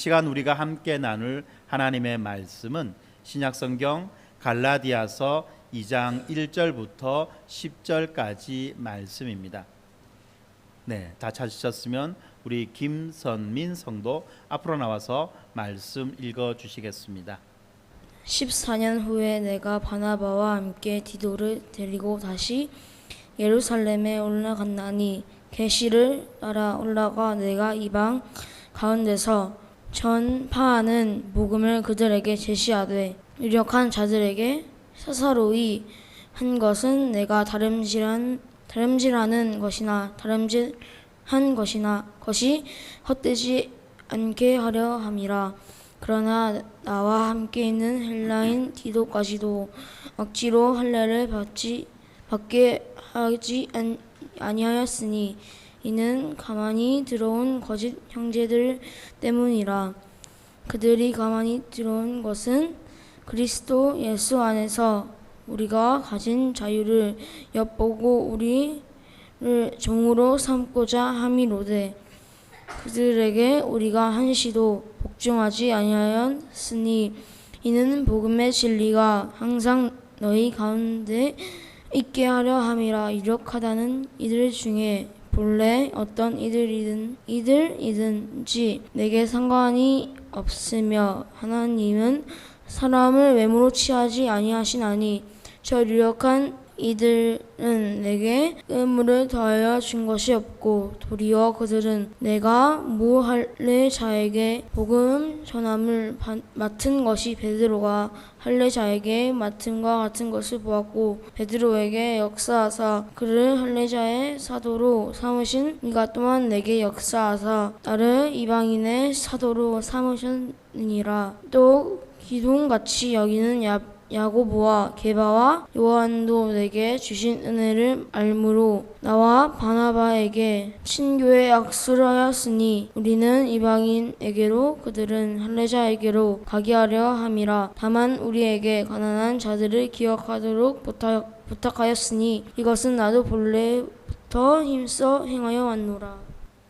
시간 우리가 함께 나눌 하나님의 말씀은 신약성경 갈라디아서 2장 1절부터 10절까지 말씀입니다. 네, 다 찾으셨으면 우리 김선민 성도 앞으로 나와서 말씀 읽어주시겠습니다. 14년 후에 내가 바나바와 함께 디도를 데리고 다시 예루살렘에 올라갔나니 계시를 따라 올라가 내가 이방 가운데서 전파하는 복음을 그들에게 제시하되 유력한 자들에게 사사로이 한 것은 내가 다름질하는 것이나 다름질한 것이 헛되지 않게 하려 함이라. 그러나 나와 함께 있는 헬라인 디도까지도 억지로 할례를 받게 하지 아니하였으니 이는 가만히 들어온 거짓 형제들 때문이라. 그들이 가만히 들어온 것은 그리스도 예수 안에서 우리가 가진 자유를 엿보고 우리를 종으로 삼고자 함이로되 그들에게 우리가 한시도 복종하지 아니하였으니 이는 복음의 진리가 항상 너희 가운데 있게 하려 함이라. 유력하다는 이들 중에 본래 어떤 이들이든지 내게 상관이 없으며 하나님은 사람을 외모로 취하지 아니하시나니 저 유력한 이들은 내게 의무를 더하여 준 것이 없고 도리어 그들은 내가 할례자에게 복음 전함을 맡은 것이 베드로가 할례자에게 맡음과 같은 것을 보았고 베드로에게 역사하사 그를 할례자의 사도로 삼으신 이가 또한 내게 역사하사 나를 이방인의 사도로 삼으셨느니라. 또 기둥같이 여기는 야고보와 게바와 요한도 내게 주신 은혜를 알므로 나와 바나바에게 친교의 악수를 하였으니 우리는 이방인에게로 그들은 할례자에게로 가게 하려 함이라. 다만 우리에게 가난한 자들을 기억하도록 부탁하였으니 이것은 나도 본래부터 힘써 행하여 왔노라.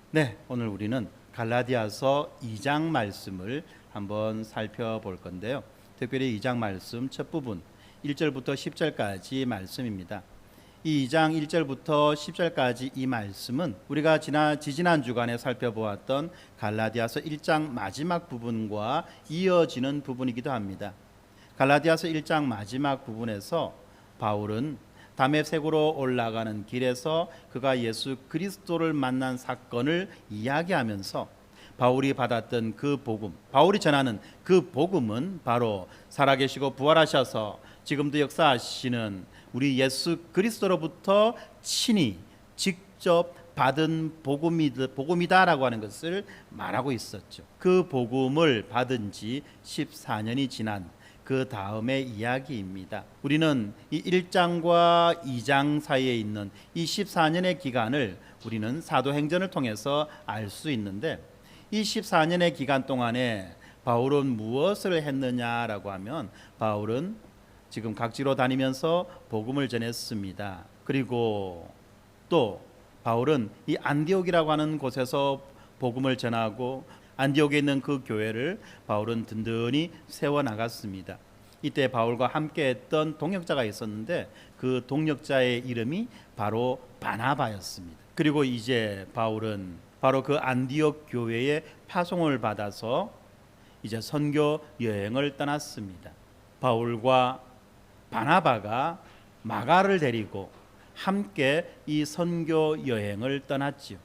네, 오늘 우리는 갈라디아서 2장 말씀을 한번 살펴볼 건데요. 특별히 2장 말씀 첫 부분 1절부터 10절까지 말씀입니다. 이 2장 1절부터 10절까지 이 말씀은 우리가 지지난 주간에 살펴보았던 갈라디아서 1장 마지막 부분과 이어지는 부분이기도 합니다. 갈라디아서 1장 마지막 부분에서 바울은 다메섹으로 올라가는 길에서 그가 예수 그리스도를 만난 사건을 이야기하면서 바울이 받았던 그 복음, 바울이 전하는 그 복음은 바로 살아계시고 부활하셔서 지금도 역사하시는 우리 예수 그리스도로부터 친히 직접 받은 복음이다라고 하는 것을 말하고 있었죠. 그 복음을 받은 지 14년이 지난 그 다음의 이야기입니다. 우리는 이 1장과 2장 사이에 있는 이 14년의 기간을 우리는 사도행전을 통해서 알 수 있는데 이 14년의 기간 동안에 바울은 무엇을 했느냐라고 하면 바울은 지금 각지로 다니면서 복음을 전했습니다. 그리고 또 바울은 이 안디옥이라고 하는 곳에서 복음을 전하고 안디옥에 있는 그 교회를 바울은 든든히 세워나갔습니다. 이때 바울과 함께 했던 동역자가 있었는데 그 동역자의 이름이 바로 바나바였습니다. 그리고 이제 바울은 바로 그 안디옥 교회의 파송을 받아서 이제 선교 여행을 떠났습니다. 바울과 바나바가 마가를 데리고 함께 이 선교 여행을 떠났지요.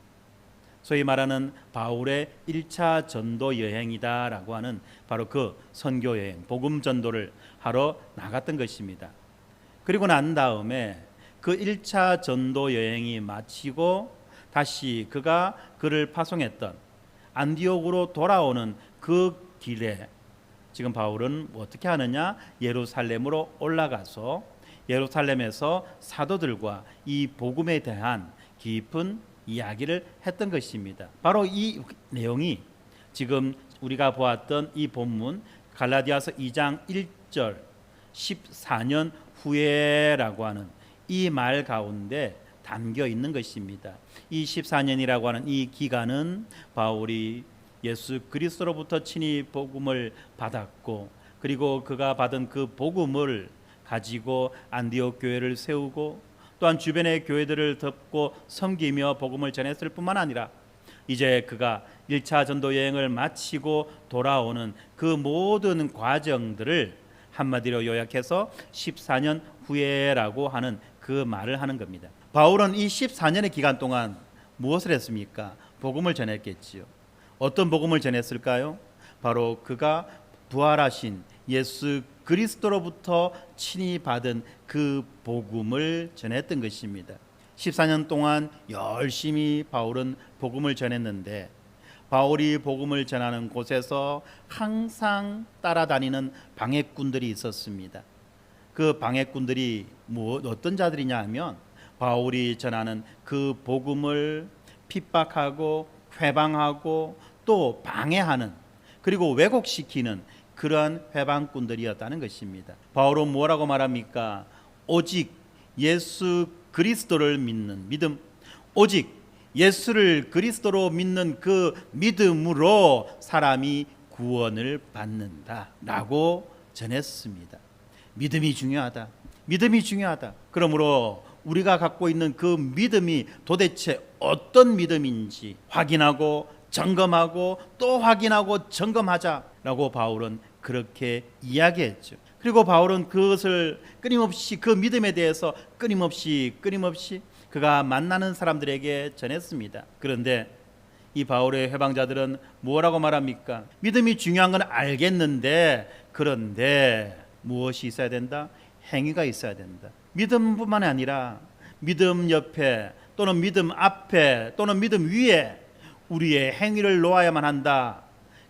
소위 말하는 바울의 1차 전도 여행이다라고 하는 바로 그 선교 여행, 복음 전도를 하러 나갔던 것입니다. 그리고 난 다음에 그 1차 전도 여행이 마치고 다시 그가 그를 파송했던 안디옥으로 돌아오는 그 길에 지금 바울은 어떻게 하느냐? 예루살렘으로 올라가서 예루살렘에서 사도들과 이 복음에 대한 깊은 이야기를 했던 것입니다. 바로 이 내용이 지금 우리가 보았던 이 본문 갈라디아서 2장 1절 14년 후에라고 하는 이 말 가운데 담겨 있는 것입니다. 이 14년이라고 하는 이 기간은 바울이 예수 그리스도로부터 친히 복음을 받았고, 그리고 그가 받은 그 복음을 가지고 안디옥 교회를 세우고 또한 주변의 교회들을 덮고 섬기며 복음을 전했을 뿐만 아니라 이제 그가 1차 전도 여행을 마치고 돌아오는 그 모든 과정들을 한마디로 요약해서 14년 후에라고 하는 그 말을 하는 겁니다. 바울은 이 14년의 기간 동안 무엇을 했습니까? 복음을 전했겠지요. 어떤 복음을 전했을까요? 바로 그가 부활하신 예수 그리스도로부터 친히 받은 그 복음을 전했던 것입니다. 14년 동안 열심히 바울은 복음을 전했는데, 바울이 복음을 전하는 곳에서 항상 따라다니는 방해꾼들이 있었습니다. 그 방해꾼들이 어떤 자들이냐 하면 바울이 전하는 그 복음을 핍박하고 회방하고 또 방해하는, 그리고 왜곡시키는 그러한 회방꾼들이었다는 것입니다. 바울은 뭐라고 말합니까? 오직 예수 그리스도를 믿는 믿음, 오직 예수를 그리스도로 믿는 그 믿음으로 사람이 구원을 받는다라고 전했습니다. 믿음이 중요하다. 믿음이 중요하다. 그러므로 우리가 갖고 있는 그 믿음이 도대체 어떤 믿음인지 확인하고 점검하고 또 확인하고 점검하자라고 바울은 그렇게 이야기했죠. 그리고 바울은 그것을 끊임없이, 그 믿음에 대해서 끊임없이 그가 만나는 사람들에게 전했습니다. 그런데 이 바울의 회방자들은 뭐라고 말합니까? 믿음이 중요한 건 알겠는데, 그런데 무엇이 있어야 된다? 행위가 있어야 된다. 믿음뿐만 아니라 믿음 옆에 또는 믿음 앞에 또는 믿음 위에 우리의 행위를 놓아야만 한다.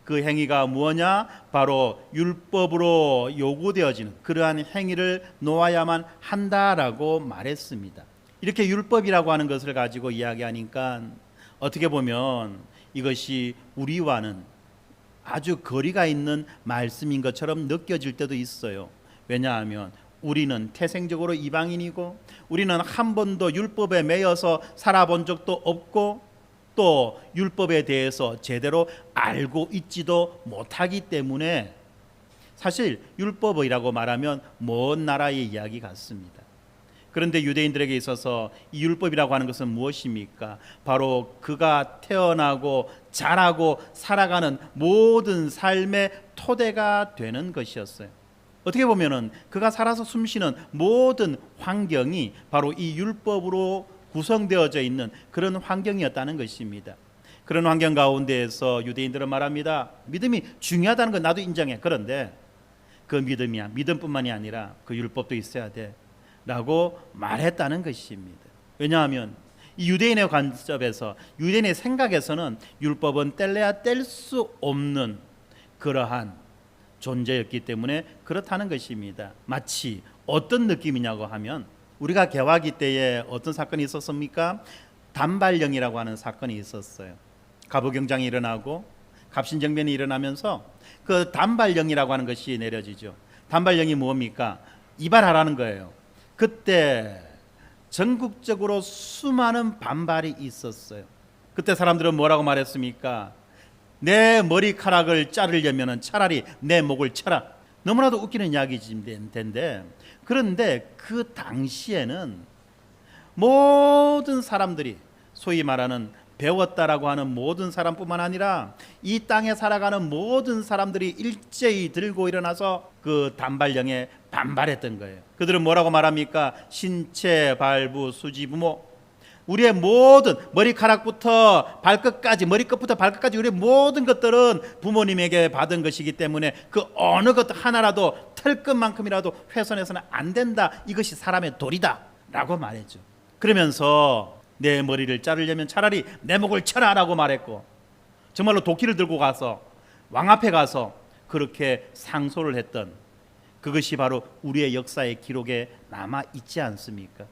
그 행위가 무엇냐? 바로 율법으로 요구되어지는 그러한 행위를 놓아야만 한다라고 말했습니다. 이렇게 율법이라고 하는 것을 가지고 이야기하니까 어떻게 보면 이것이 우리와는 아주 거리가 있는 말씀인 것처럼 느껴질 때도 있어요. 왜냐하면 우리는 태생적으로 이방인이고 우리는 한 번도 율법에 매여서 살아본 적도 없고 또 율법에 대해서 제대로 알고 있지도 못하기 때문에 사실 율법이라고 말하면 먼 나라의 이야기 같습니다. 그런데 유대인들에게 있어서 이 율법이라고 하는 것은 무엇입니까? 바로 그가 태어나고 자라고 살아가는 모든 삶의 토대가 되는 것이었어요. 어떻게 보면은 그가 살아서 숨쉬는 모든 환경이 바로 이 율법으로 구성되어져 있는 그런 환경이었다는 것입니다. 그런 환경 가운데에서 유대인들은 말합니다. 믿음이 중요하다는 건 나도 인정해. 그런데 그 믿음이야. 믿음뿐만이 아니라 그 율법도 있어야 돼 라고 말했다는 것입니다. 왜냐하면 이 유대인의 관점에서, 유대인의 생각에서는 율법은 뗄래야 뗄 수 없는 그러한 존재였기 때문에 그렇다는 것입니다. 마치 어떤 느낌이냐고 하면 우리가 개화기 때에 어떤 사건이 있었습니까? 단발령이라고 하는 사건이 있었어요. 갑오경장이 일어나고 갑신정변이 일어나면서 그 단발령이라고 하는 것이 내려지죠. 단발령이 뭡니까? 이발하라는 거예요. 그때 전국적으로 수많은 반발이 있었어요. 그때 사람들은 뭐라고 말했습니까? 내 머리카락을 자르려면 차라리 내 목을 쳐라. 너무나도 웃기는 이야기일 텐데, 그런데 그 당시에는 모든 사람들이 소위 말하는 배웠다라고 하는 모든 사람뿐만 아니라 이 땅에 살아가는 모든 사람들이 일제히 들고 일어나서 그 단발령에 반발했던 거예요. 그들은 뭐라고 말합니까? 신체 발부 수지 부모, 우리의 모든 머리카락부터 발끝까지, 머리끝부터 발끝까지 우리의 모든 것들은 부모님에게 받은 것이기 때문에 그 어느 것 하나라도 털끝만큼이라도 훼손해서는 안 된다. 이것이 사람의 도리다 라고 말했죠. 그러면서 내 머리를 자르려면 차라리 내 목을 쳐라 라고 말했고, 정말로 도끼를 들고 가서 왕 앞에 가서 그렇게 상소를 했던 그것이 바로 우리의 역사의 기록에 남아 있지 않습니까?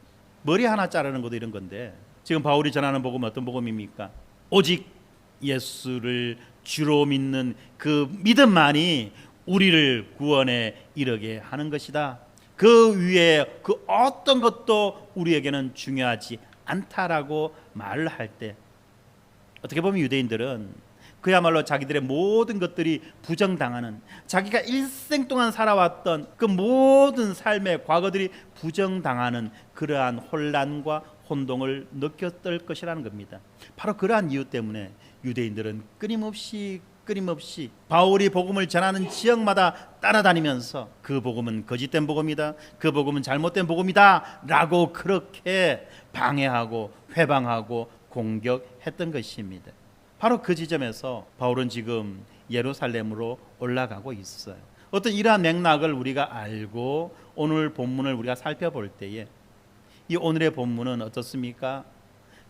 머리 하나 자르는 것도 이런 건데, 지금 바울이 전하는 복음은 어떤 복음입니까? 오직 예수를 주로 믿는 그 믿음만이 우리를 구원에 이르게 하는 것이다. 그 위에 그 어떤 것도 우리에게는 중요하지 않다라고 말을 할 때, 어떻게 보면 유대인들은 그야말로 자기들의 모든 것들이 부정당하는, 자기가 일생 동안 살아왔던 그 모든 삶의 과거들이 부정당하는 그러한 혼란과 혼동을 느꼈을 것이라는 겁니다. 바로 그러한 이유 때문에 유대인들은 끊임없이 바울이 복음을 전하는 지역마다 따라다니면서 그 복음은 거짓된 복음이다, 그 복음은 잘못된 복음이다 라고 그렇게 방해하고 회방하고 공격했던 것입니다. 바로 그 지점에서 바울은 지금 예루살렘으로 올라가고 있어요. 어떤 이러한 맥락을 우리가 알고 오늘 본문을 우리가 살펴볼 때에 이 오늘의 본문은 어떻습니까?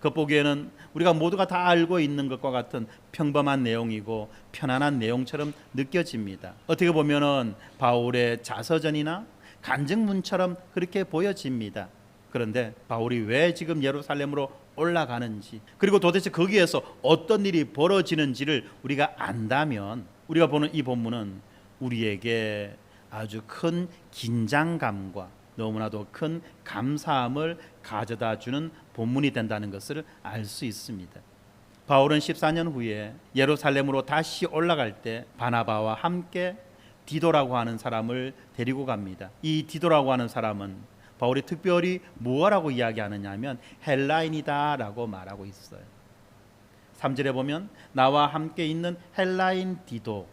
겉보기에는 우리가 모두가 다 알고 있는 것과 같은 평범한 내용이고 편안한 내용처럼 느껴집니다. 어떻게 보면은 바울의 자서전이나 간증문처럼 그렇게 보여집니다. 그런데 바울이 왜 지금 예루살렘으로 올라가는지, 그리고 도대체 거기에서 어떤 일이 벌어지는지를 우리가 안다면 우리가 보는 이 본문은 우리에게 아주 큰 긴장감과 너무나도 큰 감사함을 가져다 주는 본문이 된다는 것을 알 수 있습니다. 바울은 14년 후에 예루살렘으로 다시 올라갈 때 바나바와 함께 디도라고 하는 사람을 데리고 갑니다. 이 디도라고 하는 사람은 바울이 특별히 무엇라고 이야기하느냐 하면 헬라인이다 라고 말하고 있어요. 3절에 보면 나와 함께 있는 헬라인 디도,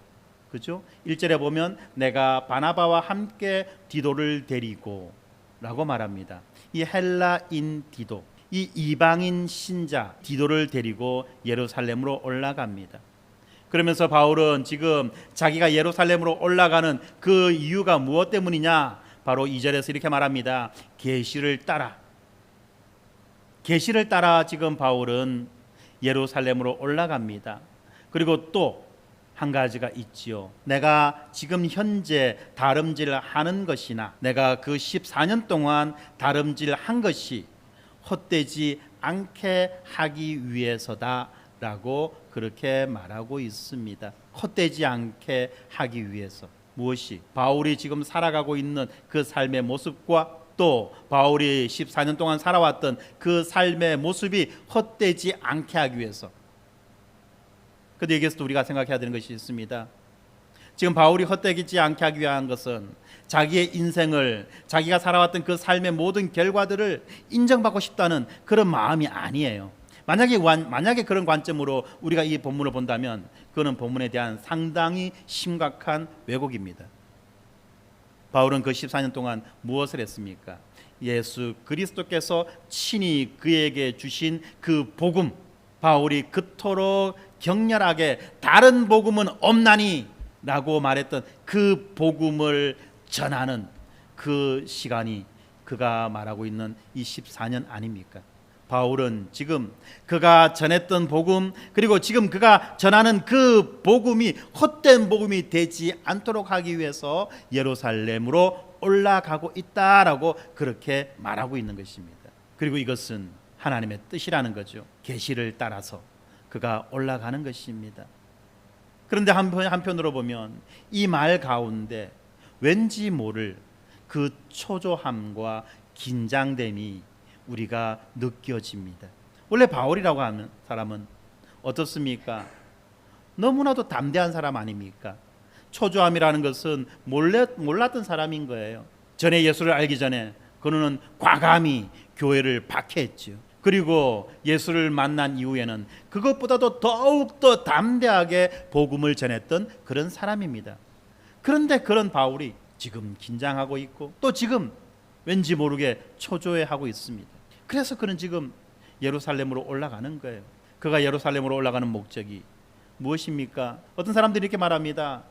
그죠? 1절에 보면 내가 바나바와 함께 디도를 데리고 라고 말합니다. 이 헬라인 디도, 이 이방인 신자 디도를 데리고 예루살렘으로 올라갑니다. 그러면서 바울은 지금 자기가 예루살렘으로 올라가는 그 이유가 무엇 때문이냐? 바로 2절에서 이렇게 말합니다. 계시를 따라 지금 바울은 예루살렘으로 올라갑니다. 그리고 또 한 가지가 있지요. 내가 지금 현재 다름질을 하는 것이나 내가 그 14년 동안 다름질을 한 것이 헛되지 않게 하기 위해서다 라고 그렇게 말하고 있습니다. 헛되지 않게 하기 위해서. 무엇이? 바울이 지금 살아가고 있는 그 삶의 모습과 또 바울이 14년 동안 살아왔던 그 삶의 모습이 헛되지 않게 하기 위해서. 근데 여기서도 우리가 생각해야 되는 것이 있습니다. 지금 바울이 헛되지 않게 하기 위한 것은 자기의 인생을, 자기가 살아왔던 그 삶의 모든 결과들을 인정받고 싶다는 그런 마음이 아니에요. 만약에 그런 관점으로 우리가 이 본문을 본다면 그는 본문에 대한 상당히 심각한 왜곡입니다. 바울은 그 14년 동안 무엇을 했습니까? 예수 그리스도께서 친히 그에게 주신 그 복음, 바울이 그토록 격렬하게 다른 복음은 없나니 라고 말했던 그 복음을 전하는 그 시간이 그가 말하고 있는 이 14년 아닙니까? 바울은 지금 그가 전했던 복음, 그리고 지금 그가 전하는 그 복음이 헛된 복음이 되지 않도록 하기 위해서 예루살렘으로 올라가고 있다라고 그렇게 말하고 있는 것입니다. 그리고 이것은 하나님의 뜻이라는 거죠. 계시를 따라서 그가 올라가는 것입니다. 그런데 한편으로 보면 이 말 가운데 왠지 모를 그 초조함과 긴장됨이 우리가 느껴집니다. 원래 바울이라고 하는 사람은 어떻습니까? 너무나도 담대한 사람 아닙니까? 초조함이라는 것은 몰랐던 사람인 거예요. 전에 예수를 알기 전에 그는 과감히 교회를 박해했죠. 그리고 예수를 만난 이후에는 그것보다도 더욱더 담대하게 복음을 전했던 그런 사람입니다. 그런데 그런 바울이 지금 긴장하고 있고 또 지금 왠지 모르게 초조해하고 있습니다. 그래서 그는 지금 예루살렘으로 올라가는 거예요. 그가 예루살렘으로 올라가는 목적이 무엇입니까? 어떤 사람들이 이렇게 말합니다.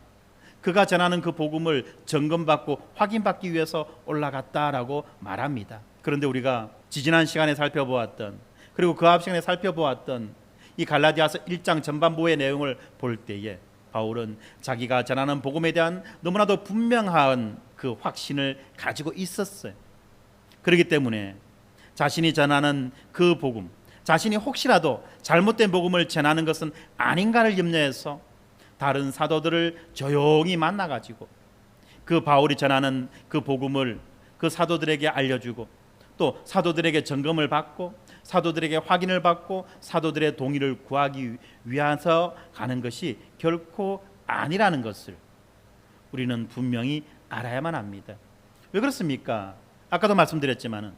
그가 전하는 그 복음을 점검받고 확인받기 위해서 올라갔다라고 말합니다. 그런데 우리가 지지난 시간에 살펴보았던, 그리고 그 앞 시간에 살펴보았던 이 갈라디아서 1장 전반부의 내용을 볼 때에 바울은 자기가 전하는 복음에 대한 너무나도 분명한 그 확신을 가지고 있었어요. 그렇기 때문에 자신이 전하는 그 복음, 자신이 혹시라도 잘못된 복음을 전하는 것은 아닌가를 염려해서 다른 사도들을 조용히 만나가지고 그 바울이 전하는 그 복음을 그 사도들에게 알려주고 또 사도들에게 점검을 받고 사도들에게 확인을 받고 사도들의 동의를 구하기 위해서 가는 것이 결코 아니라는 것을 우리는 분명히 알아야만 합니다. 왜 그렇습니까? 아까도 말씀드렸지만은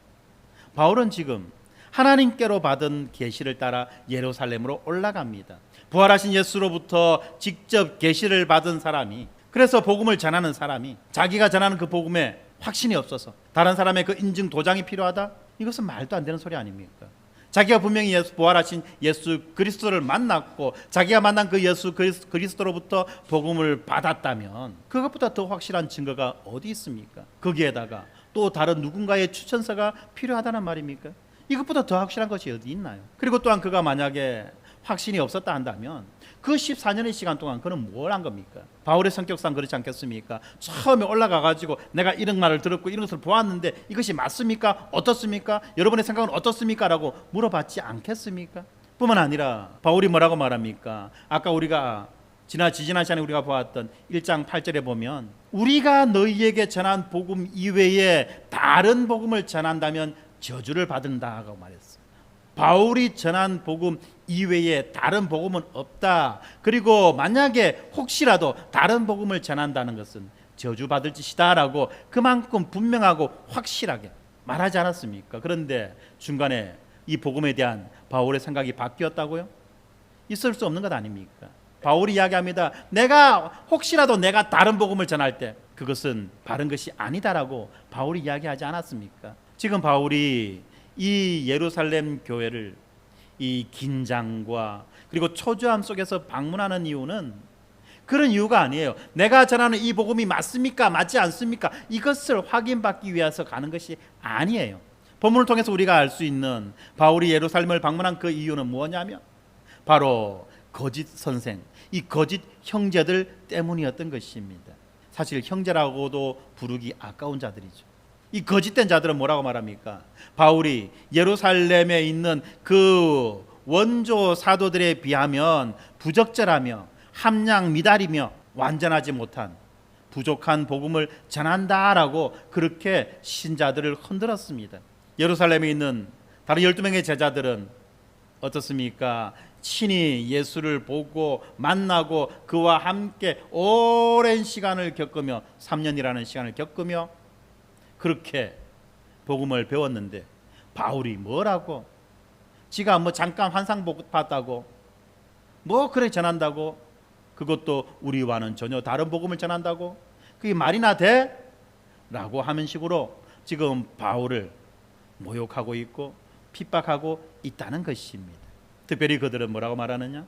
바울은 지금 하나님께로 받은 계시를 따라 예루살렘으로 올라갑니다. 부활하신 예수로부터 직접 계시를 받은 사람이, 그래서 복음을 전하는 사람이 자기가 전하는 그 복음에 확신이 없어서 다른 사람의 그 인증 도장이 필요하다? 이것은 말도 안 되는 소리 아닙니까? 자기가 분명히 부활하신 예수 그리스도를 만났고 자기가 만난 그 예수 그리스도로부터 복음을 받았다면 그것보다 더 확실한 증거가 어디 있습니까? 거기에다가 또 다른 누군가의 추천서가 필요하다는 말입니까? 이것보다 더 확실한 것이 어디 있나요? 그리고 또한 그가 만약에 확신이 없었다 한다면 그 14년의 시간 동안 그는 뭘 한 겁니까? 바울의 성격상 그렇지 않겠습니까? 처음에 올라가가지고 내가 이런 말을 들었고 이런 것을 보았는데 이것이 맞습니까? 어떻습니까? 여러분의 생각은 어떻습니까? 라고 물어봤지 않겠습니까? 뿐만 아니라 바울이 뭐라고 말합니까? 아까 우리가 지난 시간에 우리가 보았던 1장 8절에 보면 우리가 너희에게 전한 복음 이외에 다른 복음을 전한다면 저주를 받는다고 말했어요. 바울이 전한 복음 이외에 다른 복음은 없다. 그리고 만약에 혹시라도 다른 복음을 전한다는 것은 저주받을 짓이다 라고 그만큼 분명하고 확실하게 말하지 않았습니까? 그런데 중간에 이 복음에 대한 바울의 생각이 바뀌었다고요? 있을 수 없는 것 아닙니까? 바울이 이야기합니다. 혹시라도 내가 다른 복음을 전할 때 그것은 바른 것이 아니다라고 바울이 이야기하지 않았습니까? 지금 바울이 이 예루살렘 교회를 이 긴장과 그리고 초조함 속에서 방문하는 이유는 그런 이유가 아니에요. 내가 전하는 이 복음이 맞습니까? 맞지 않습니까? 이것을 확인받기 위해서 가는 것이 아니에요. 본문을 통해서 우리가 알 수 있는 바울이 예루살렘을 방문한 그 이유는 뭐냐면 바로 거짓 선생, 이 거짓 형제들 때문이었던 것입니다. 사실 형제라고도 부르기 아까운 자들이죠. 이 거짓된 자들은 뭐라고 말합니까? 바울이 예루살렘에 있는 그 원조 사도들에 비하면 부적절하며 함량 미달이며 완전하지 못한 부족한 복음을 전한다라고 그렇게 신자들을 흔들었습니다. 예루살렘에 있는 다른 12명의 제자들은 어떻습니까? 친히 예수를 보고 만나고 그와 함께 오랜 시간을 겪으며 3년이라는 시간을 겪으며 그렇게 복음을 배웠는데 바울이 뭐라고? 지가 뭐 잠깐 환상 봤다고 뭐 그래 전한다고? 그것도 우리와는 전혀 다른 복음을 전한다고? 그게 말이나 돼? 라고 하는 식으로 지금 바울을 모욕하고 있고 핍박하고 있다는 것입니다. 특별히 그들은 뭐라고 말하느냐?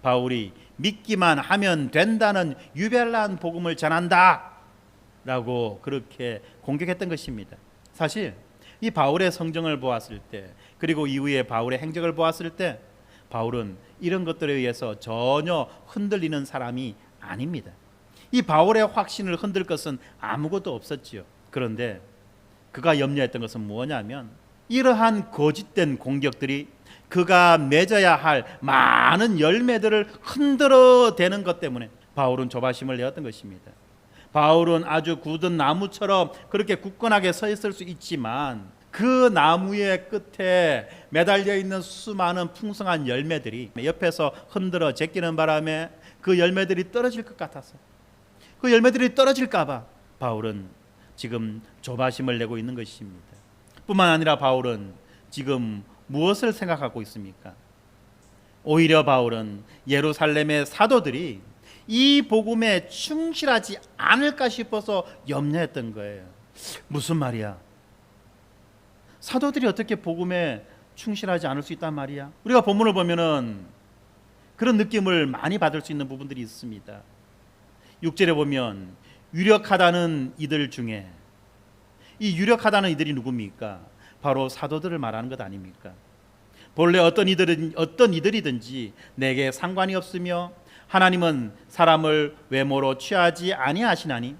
바울이 믿기만 하면 된다는 유별난 복음을 전한다 라고 그렇게 공격했던 것입니다. 사실 이 바울의 성정을 보았을 때 그리고 이후에 바울의 행적을 보았을 때 바울은 이런 것들에 의해서 전혀 흔들리는 사람이 아닙니다. 이 바울의 확신을 흔들 것은 아무것도 없었지요. 그런데 그가 염려했던 것은 뭐냐면 이러한 거짓된 공격들이 그가 맺어야 할 많은 열매들을 흔들어대는 것 때문에 바울은 조바심을 내었던 것입니다. 바울은 아주 굳은 나무처럼 그렇게 굳건하게 서 있을 수 있지만 그 나무의 끝에 매달려 있는 수많은 풍성한 열매들이 옆에서 흔들어 제끼는 바람에 그 열매들이 떨어질 것 같아서 그 열매들이 떨어질까 봐 바울은 지금 조바심을 내고 있는 것입니다. 뿐만 아니라 바울은 지금 무엇을 생각하고 있습니까? 오히려 바울은 예루살렘의 사도들이 이 복음에 충실하지 않을까 싶어서 염려했던 거예요. 무슨 말이야? 사도들이 어떻게 복음에 충실하지 않을 수 있단 말이야? 우리가 본문을 보면은 그런 느낌을 많이 받을 수 있는 부분들이 있습니다. 6절에 보면 유력하다는 이들 중에 이 유력하다는 이들이 누굽니까? 바로 사도들을 말하는 것 아닙니까? 본래 어떤 이들이든지 내게 상관이 없으며 하나님은 사람을 외모로 취하지 아니하시나니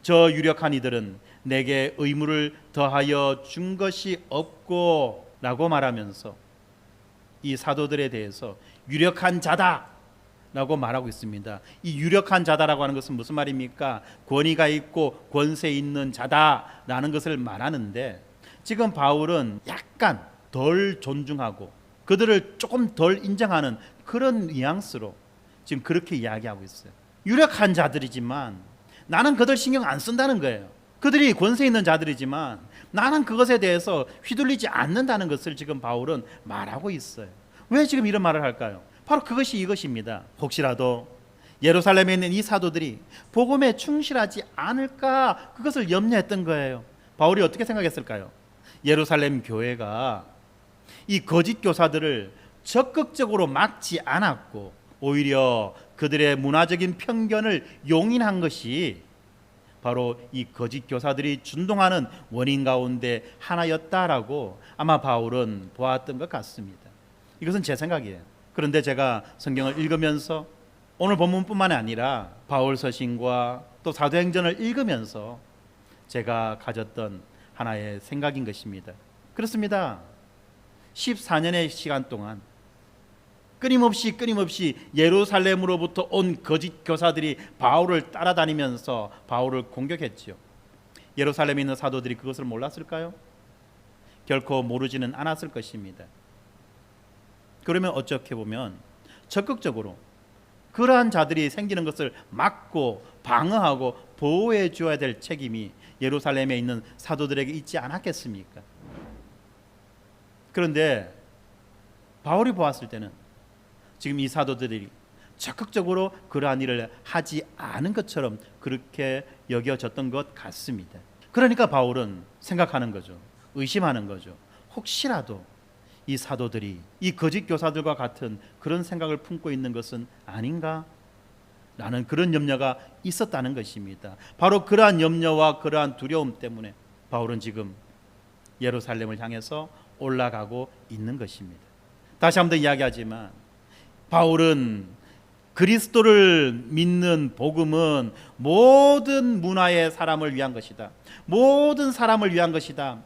저 유력한 이들은 내게 의무를 더하여 준 것이 없고 라고 말하면서 이 사도들에 대해서 유력한 자다 라고 말하고 있습니다. 이 유력한 자다라고 하는 것은 무슨 말입니까? 권위가 있고 권세 있는 자다라는 것을 말하는데 지금 바울은 약간 덜 존중하고 그들을 조금 덜 인정하는 그런 뉘앙스로 지금 그렇게 이야기하고 있어요. 유력한 자들이지만 나는 그들 신경 안 쓴다는 거예요. 그들이 권세 있는 자들이지만 나는 그것에 대해서 휘둘리지 않는다는 것을 지금 바울은 말하고 있어요. 왜 지금 이런 말을 할까요? 바로 그것이 이것입니다. 혹시라도 예루살렘에 있는 이 사도들이 복음에 충실하지 않을까 그것을 염려했던 거예요. 바울이 어떻게 생각했을까요? 예루살렘 교회가 이 거짓 교사들을 적극적으로 막지 않았고 오히려 그들의 문화적인 편견을 용인한 것이 바로 이 거짓 교사들이 준동하는 원인 가운데 하나였다라고 아마 바울은 보았던 것 같습니다. 이것은 제 생각이에요. 그런데 제가 성경을 읽으면서 오늘 본문뿐만 아니라 바울 서신과 또 사도행전을 읽으면서 제가 가졌던 하나의 생각인 것입니다. 그렇습니다. 14년의 시간 동안 끊임없이 예루살렘으로부터 온 거짓 교사들이 바울을 따라다니면서 바울을 공격했지요. 예루살렘에 있는 사도들이 그것을 몰랐을까요? 결코 모르지는 않았을 것입니다. 그러면 어떻게 보면 적극적으로 그러한 자들이 생기는 것을 막고 방어하고 보호해 줘야 될 책임이 예루살렘에 있는 사도들에게 있지 않았겠습니까? 그런데 바울이 보았을 때는 지금 이 사도들이 적극적으로 그러한 일을 하지 않은 것처럼 그렇게 여겨졌던 것 같습니다. 그러니까 바울은 생각하는 거죠. 의심하는 거죠. 혹시라도 이 사도들이 이 거짓 교사들과 같은 그런 생각을 품고 있는 것은 아닌가? 라는 그런 염려가 있었다는 것입니다. 바로 그러한 염려와 그러한 두려움 때문에 바울은 지금 예루살렘을 향해서 올라가고 있는 것입니다. 다시 한번 더 이야기하지만 바울은 그리스도를 믿는 복음은 모든 문화의 사람을 위한 것이다. 모든 사람을 위한 것이다.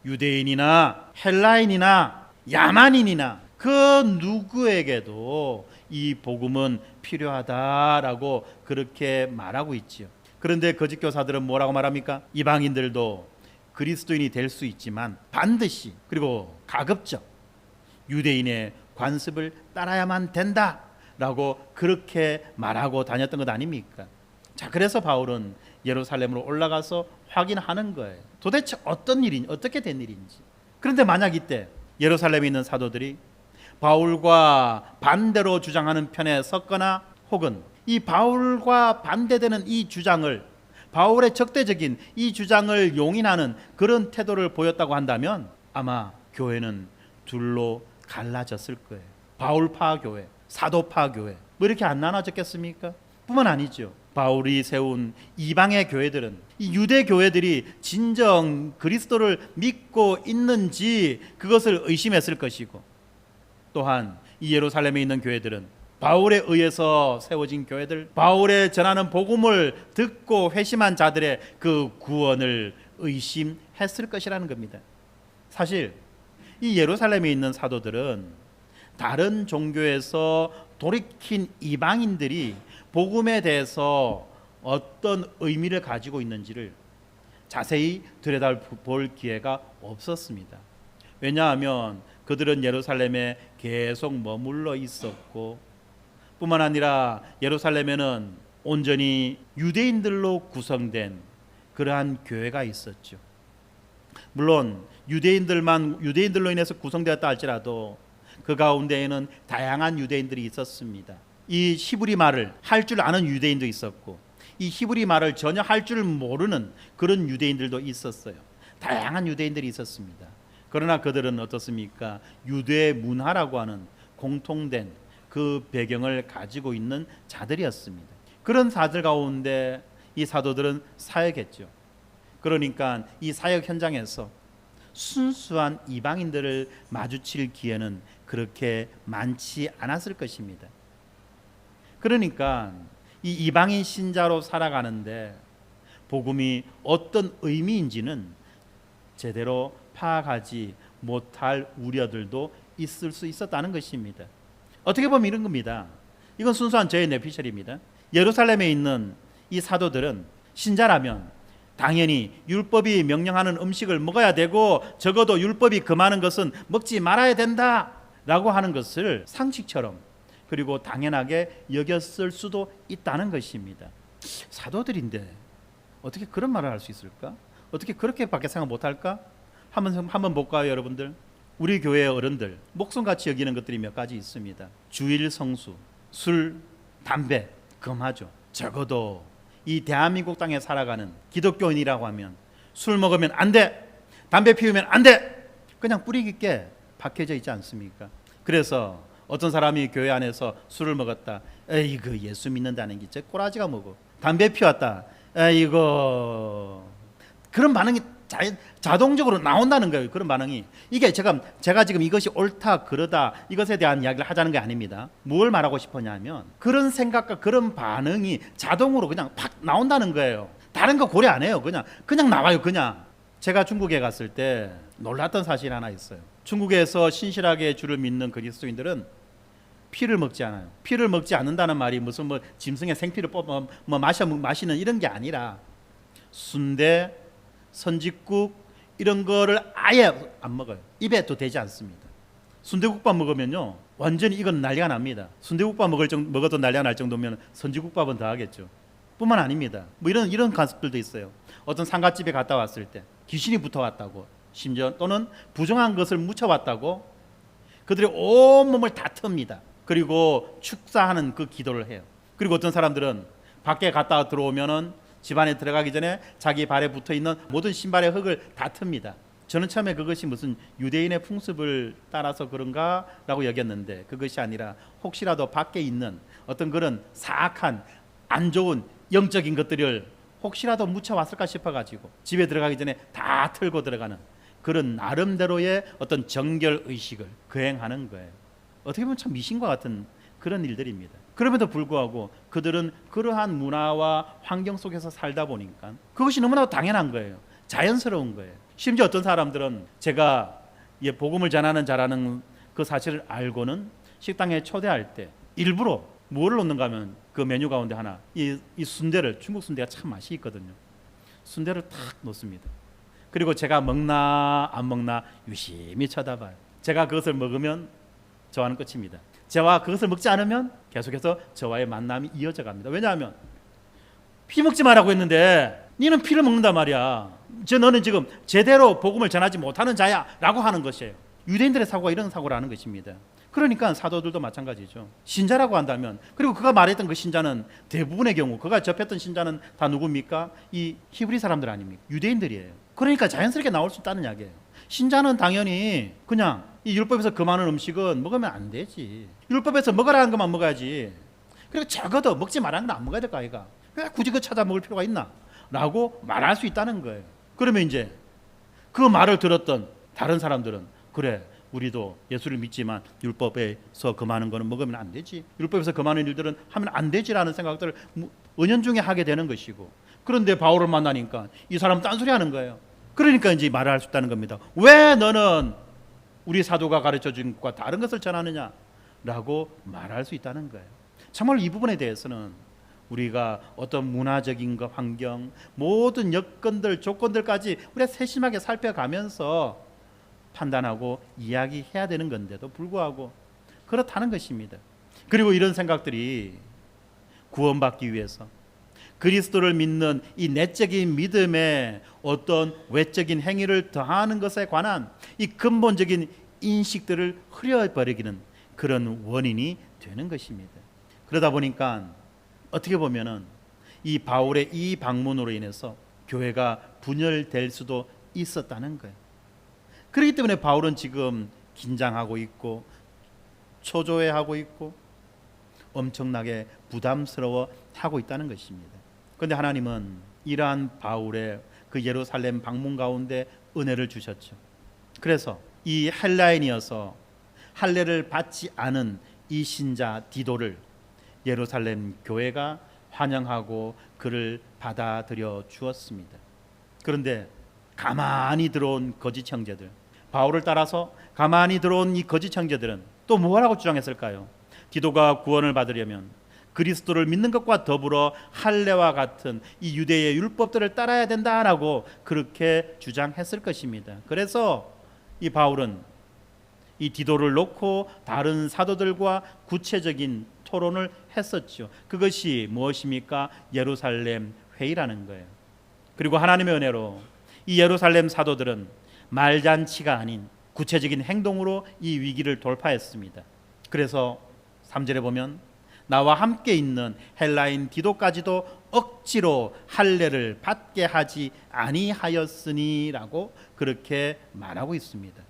유대인이나 헬라인이나 야만인이나 그 누구에게도 이 복음은 필요하다라고 그렇게 말하고 있지요. 그런데 거짓 교사들은 뭐라고 말합니까? 이방인들도 그리스도인이 될 수 있지만 반드시 그리고 가급적 유대인의 관습을 따라야만 된다라고 그렇게 말하고 다녔던 것 아닙니까? 자, 그래서 바울은 예루살렘으로 올라가서 확인하는 거예요. 도대체 어떤 일인지, 어떻게 된 일인지. 그런데 만약 이때 예루살렘에 있는 사도들이 바울과 반대로 주장하는 편에 섰거나 혹은 이 바울과 반대되는 이 주장을, 바울의 적대적인 이 주장을 용인하는 그런 태도를 보였다고 한다면 아마 교회는 둘로 갈라졌을 거예요. 바울파 교회, 사도파 교회, 뭐 이렇게 안 나눠졌겠습니까? 뿐만 아니죠. 바울이 세운 이방의 교회들은 이 유대 교회들이 진정 그리스도를 믿고 있는지 그것을 의심했을 것이고, 또한 이 예루살렘에 있는 교회들은 바울에 의해서 세워진 교회들, 바울의 전하는 복음을 듣고 회심한 자들의 그 구원을 의심했을 것이라는 겁니다. 사실 이 예루살렘에 있는 사도들은 다른 종교에서 돌이킨 이방인들이 복음에 대해서 어떤 의미를 가지고 있는지를 자세히 들여다볼 기회가 없었습니다. 왜냐하면 그들은 예루살렘에 계속 머물러 있었고, 뿐만 아니라 예루살렘에는 온전히 유대인들로 구성된 그러한 교회가 있었죠. 물론 유대인들로 인해서 구성되었다 할지라도 그 가운데에는 다양한 유대인들이 있었습니다. 이 히브리 말을 할 줄 아는 유대인도 있었고, 이 히브리 말을 전혀 할 줄 모르는 그런 유대인들도 있었어요. 다양한 유대인들이 있었습니다. 그러나 그들은 어떻습니까? 유대 문화라고 하는 공통된 그 배경을 가지고 있는 자들이었습니다. 그런 사들 가운데 이 사도들은 사역했죠. 그러니까 이 사역 현장에서 순수한 이방인들을 마주칠 기회는 그렇게 많지 않았을 것입니다. 그러니까 이 이방인 신자로 살아가는데 복음이 어떤 의미인지는 제대로 파악하지 못할 우려들도 있을 수 있었다는 것입니다. 어떻게 보면 이런 겁니다. 이건 순수한 저의 뇌피셜입니다. 예루살렘에 있는 이 사도들은 신자라면 당연히 율법이 명령하는 음식을 먹어야 되고 적어도 율법이 금하는 것은 먹지 말아야 된다라고 하는 것을 상식처럼 그리고 당연하게 여겼을 수도 있다는 것입니다. 사도들인데 어떻게 그런 말을 할 수 있을까? 어떻게 그렇게밖에 생각 못할까? 한번 볼까요, 여러분들? 우리 교회 어른들 목숨같이 여기는 것들이 몇 가지 있습니다. 주일 성수, 술, 담배 금하죠. 적어도 이 대한민국 땅에 살아가는 기독교인이라고 하면 술 먹으면 안 돼, 담배 피우면 안 돼, 그냥 뿌리 깊게 박혀져 있지 않습니까? 그래서 어떤 사람이 교회 안에서 술을 먹었다, 에이그 예수 믿는다는 게 저 꼬라지가 뭐고, 담배 피웠다, 에이고, 그런 반응이 자동적으로 나온다는 거예요. 그런 반응이. 이게 제가 지금 이것이 옳다 그러다 이것에 대한 이야기를 하자는 게 아닙니다. 뭘 말하고 싶었냐면 그런 생각과 그런 반응이 자동으로 그냥 팍 나온다는 거예요. 다른 거 고려 안 해요. 그냥 나와요. 그냥. 제가 중국에 갔을 때 놀랐던 사실 하나 있어요. 중국에서 신실하게 주를 믿는 그리스도인들은 피를 먹지 않아요. 피를 먹지 않는다는 말이 무슨 뭐 짐승의 생피를 뽑아 마시는 이런 게 아니라 순대, 선짓국 이런 거를 아예 안 먹어요. 입에도 대지 않습니다. 순대국밥 먹으면요 완전히 이건 난리가 납니다. 순대국밥 먹어도 난리가 날 정도면 선짓국밥은 더 하겠죠. 뿐만 아닙니다. 뭐 이런 가습들도 있어요. 어떤 상가집에 갔다 왔을 때 귀신이 붙어왔다고, 심지어 또는 부정한 것을 묻혀왔다고 그들이 온몸을 다 틉니다. 그리고 축사하는 그 기도를 해요. 그리고 어떤 사람들은 밖에 갔다 들어오면은 집안에 들어가기 전에 자기 발에 붙어있는 모든 신발의 흙을 다 틉니다. 저는 처음에 그것이 무슨 유대인의 풍습을 따라서 그런가 라고 여겼는데 그것이 아니라 혹시라도 밖에 있는 어떤 그런 사악한 안 좋은 영적인 것들을 혹시라도 묻혀왔을까 싶어가지고 집에 들어가기 전에 다 털고 들어가는 그런 나름대로의 어떤 정결의식을 거행하는 거예요. 어떻게 보면 참 미신과 같은 그런 일들입니다. 그럼에도 불구하고 그들은 그러한 문화와 환경 속에서 살다 보니까 그것이 너무나 당연한 거예요. 자연스러운 거예요. 심지어 어떤 사람들은 제가 복음을 전하는 자라는 그 사실을 알고는 식당에 초대할 때 일부러 뭐를 넣는가 하면 그 메뉴 가운데 하나 이 순대를, 중국 순대가 참 맛이 있거든요. 순대를 탁 넣습니다. 그리고 제가 먹나 안 먹나 유심히 쳐다봐요. 제가 그것을 먹으면 저와는 끝입니다. 저와 그것을 먹지 않으면 계속해서 저와의 만남이 이어져 갑니다. 왜냐하면 피 먹지 말라고 했는데 너는 피를 먹는단 말이야. 너는 지금 제대로 복음을 전하지 못하는 자야 라고 하는 것이에요. 유대인들의 사고가 이런 사고라는 것입니다. 그러니까 사도들도 마찬가지죠. 신자라고 한다면, 그리고 그가 말했던 그 신자는 대부분의 경우 그가 접했던 신자는 다 누굽니까? 이 히브리 사람들 아닙니까? 유대인들이에요. 그러니까 자연스럽게 나올 수 있다는 이야기예요. 신자는 당연히 그냥 이 율법에서 금하는 음식은 먹으면 안 되지. 율법에서 먹으라는 것만 먹어야지. 그리고 적어도 먹지 말라는 건 안 먹어야 될 거 아이가. 왜 굳이 그 찾아 먹을 필요가 있나? 라고 말할 수 있다는 거예요. 그러면 이제 그 말을 들었던 다른 사람들은 그래, 우리도 예수를 믿지만 율법에서 금하는 거는 먹으면 안 되지. 율법에서 금하는 일들은 하면 안 되지라는 생각들을 은연중에 하게 되는 것이고, 그런데 바울을 만나니까 이 사람은 딴소리 하는 거예요. 그러니까 이제 말을 할 수 있다는 겁니다. 왜 너는 우리 사도가 가르쳐준 것과 다른 것을 전하느냐? 라고 말할 수 있다는 거예요. 정말 이 부분에 대해서는 우리가 어떤 문화적인 것, 환경, 모든 여건들, 조건들까지 우리가 세심하게 살펴가면서 판단하고 이야기해야 되는 건데도 불구하고 그렇다는 것입니다. 그리고 이런 생각들이 구원받기 위해서 그리스도를 믿는 이 내적인 믿음에 어떤 외적인 행위를 더하는 것에 관한 이 근본적인 인식들을 흐려버리기는 그런 원인이 되는 것입니다. 그러다 보니까 어떻게 보면은 이 바울의 이 방문으로 인해서 교회가 분열될 수도 있었다는 거예요. 그렇기 때문에 바울은 지금 긴장하고 있고 초조해하고 있고 엄청나게 부담스러워하고 있다는 것입니다. 그런데 하나님은 이러한 바울의 그 예루살렘 방문 가운데 은혜를 주셨죠. 그래서 이 헬라인이어서 할례를 받지 않은 이 신자 디도를 예루살렘 교회가 환영하고 그를 받아들여 주었습니다. 그런데 가만히 들어온 거짓 형제들, 바울을 따라서 가만히 들어온 이 거짓 형제들은 또 뭐라고 주장했을까요? 디도가 구원을 받으려면 그리스도를 믿는 것과 더불어 할례와 같은 이 유대의 율법들을 따라야 된다라고 그렇게 주장했을 것입니다. 그래서 이 바울은 이 디도를 놓고 다른 사도들과 구체적인 토론을 했었죠. 그것이 무엇입니까? 예루살렘 회의라는 거예요. 그리고 하나님의 은혜로 이 예루살렘 사도들은 말잔치가 아닌 구체적인 행동으로 이 위기를 돌파했습니다. 그래서 3절에 보면 나와 함께 있는 헬라인 디도까지도 억지로 할례를 받게 하지 아니하였으니라고 그렇게 말하고 있습니다.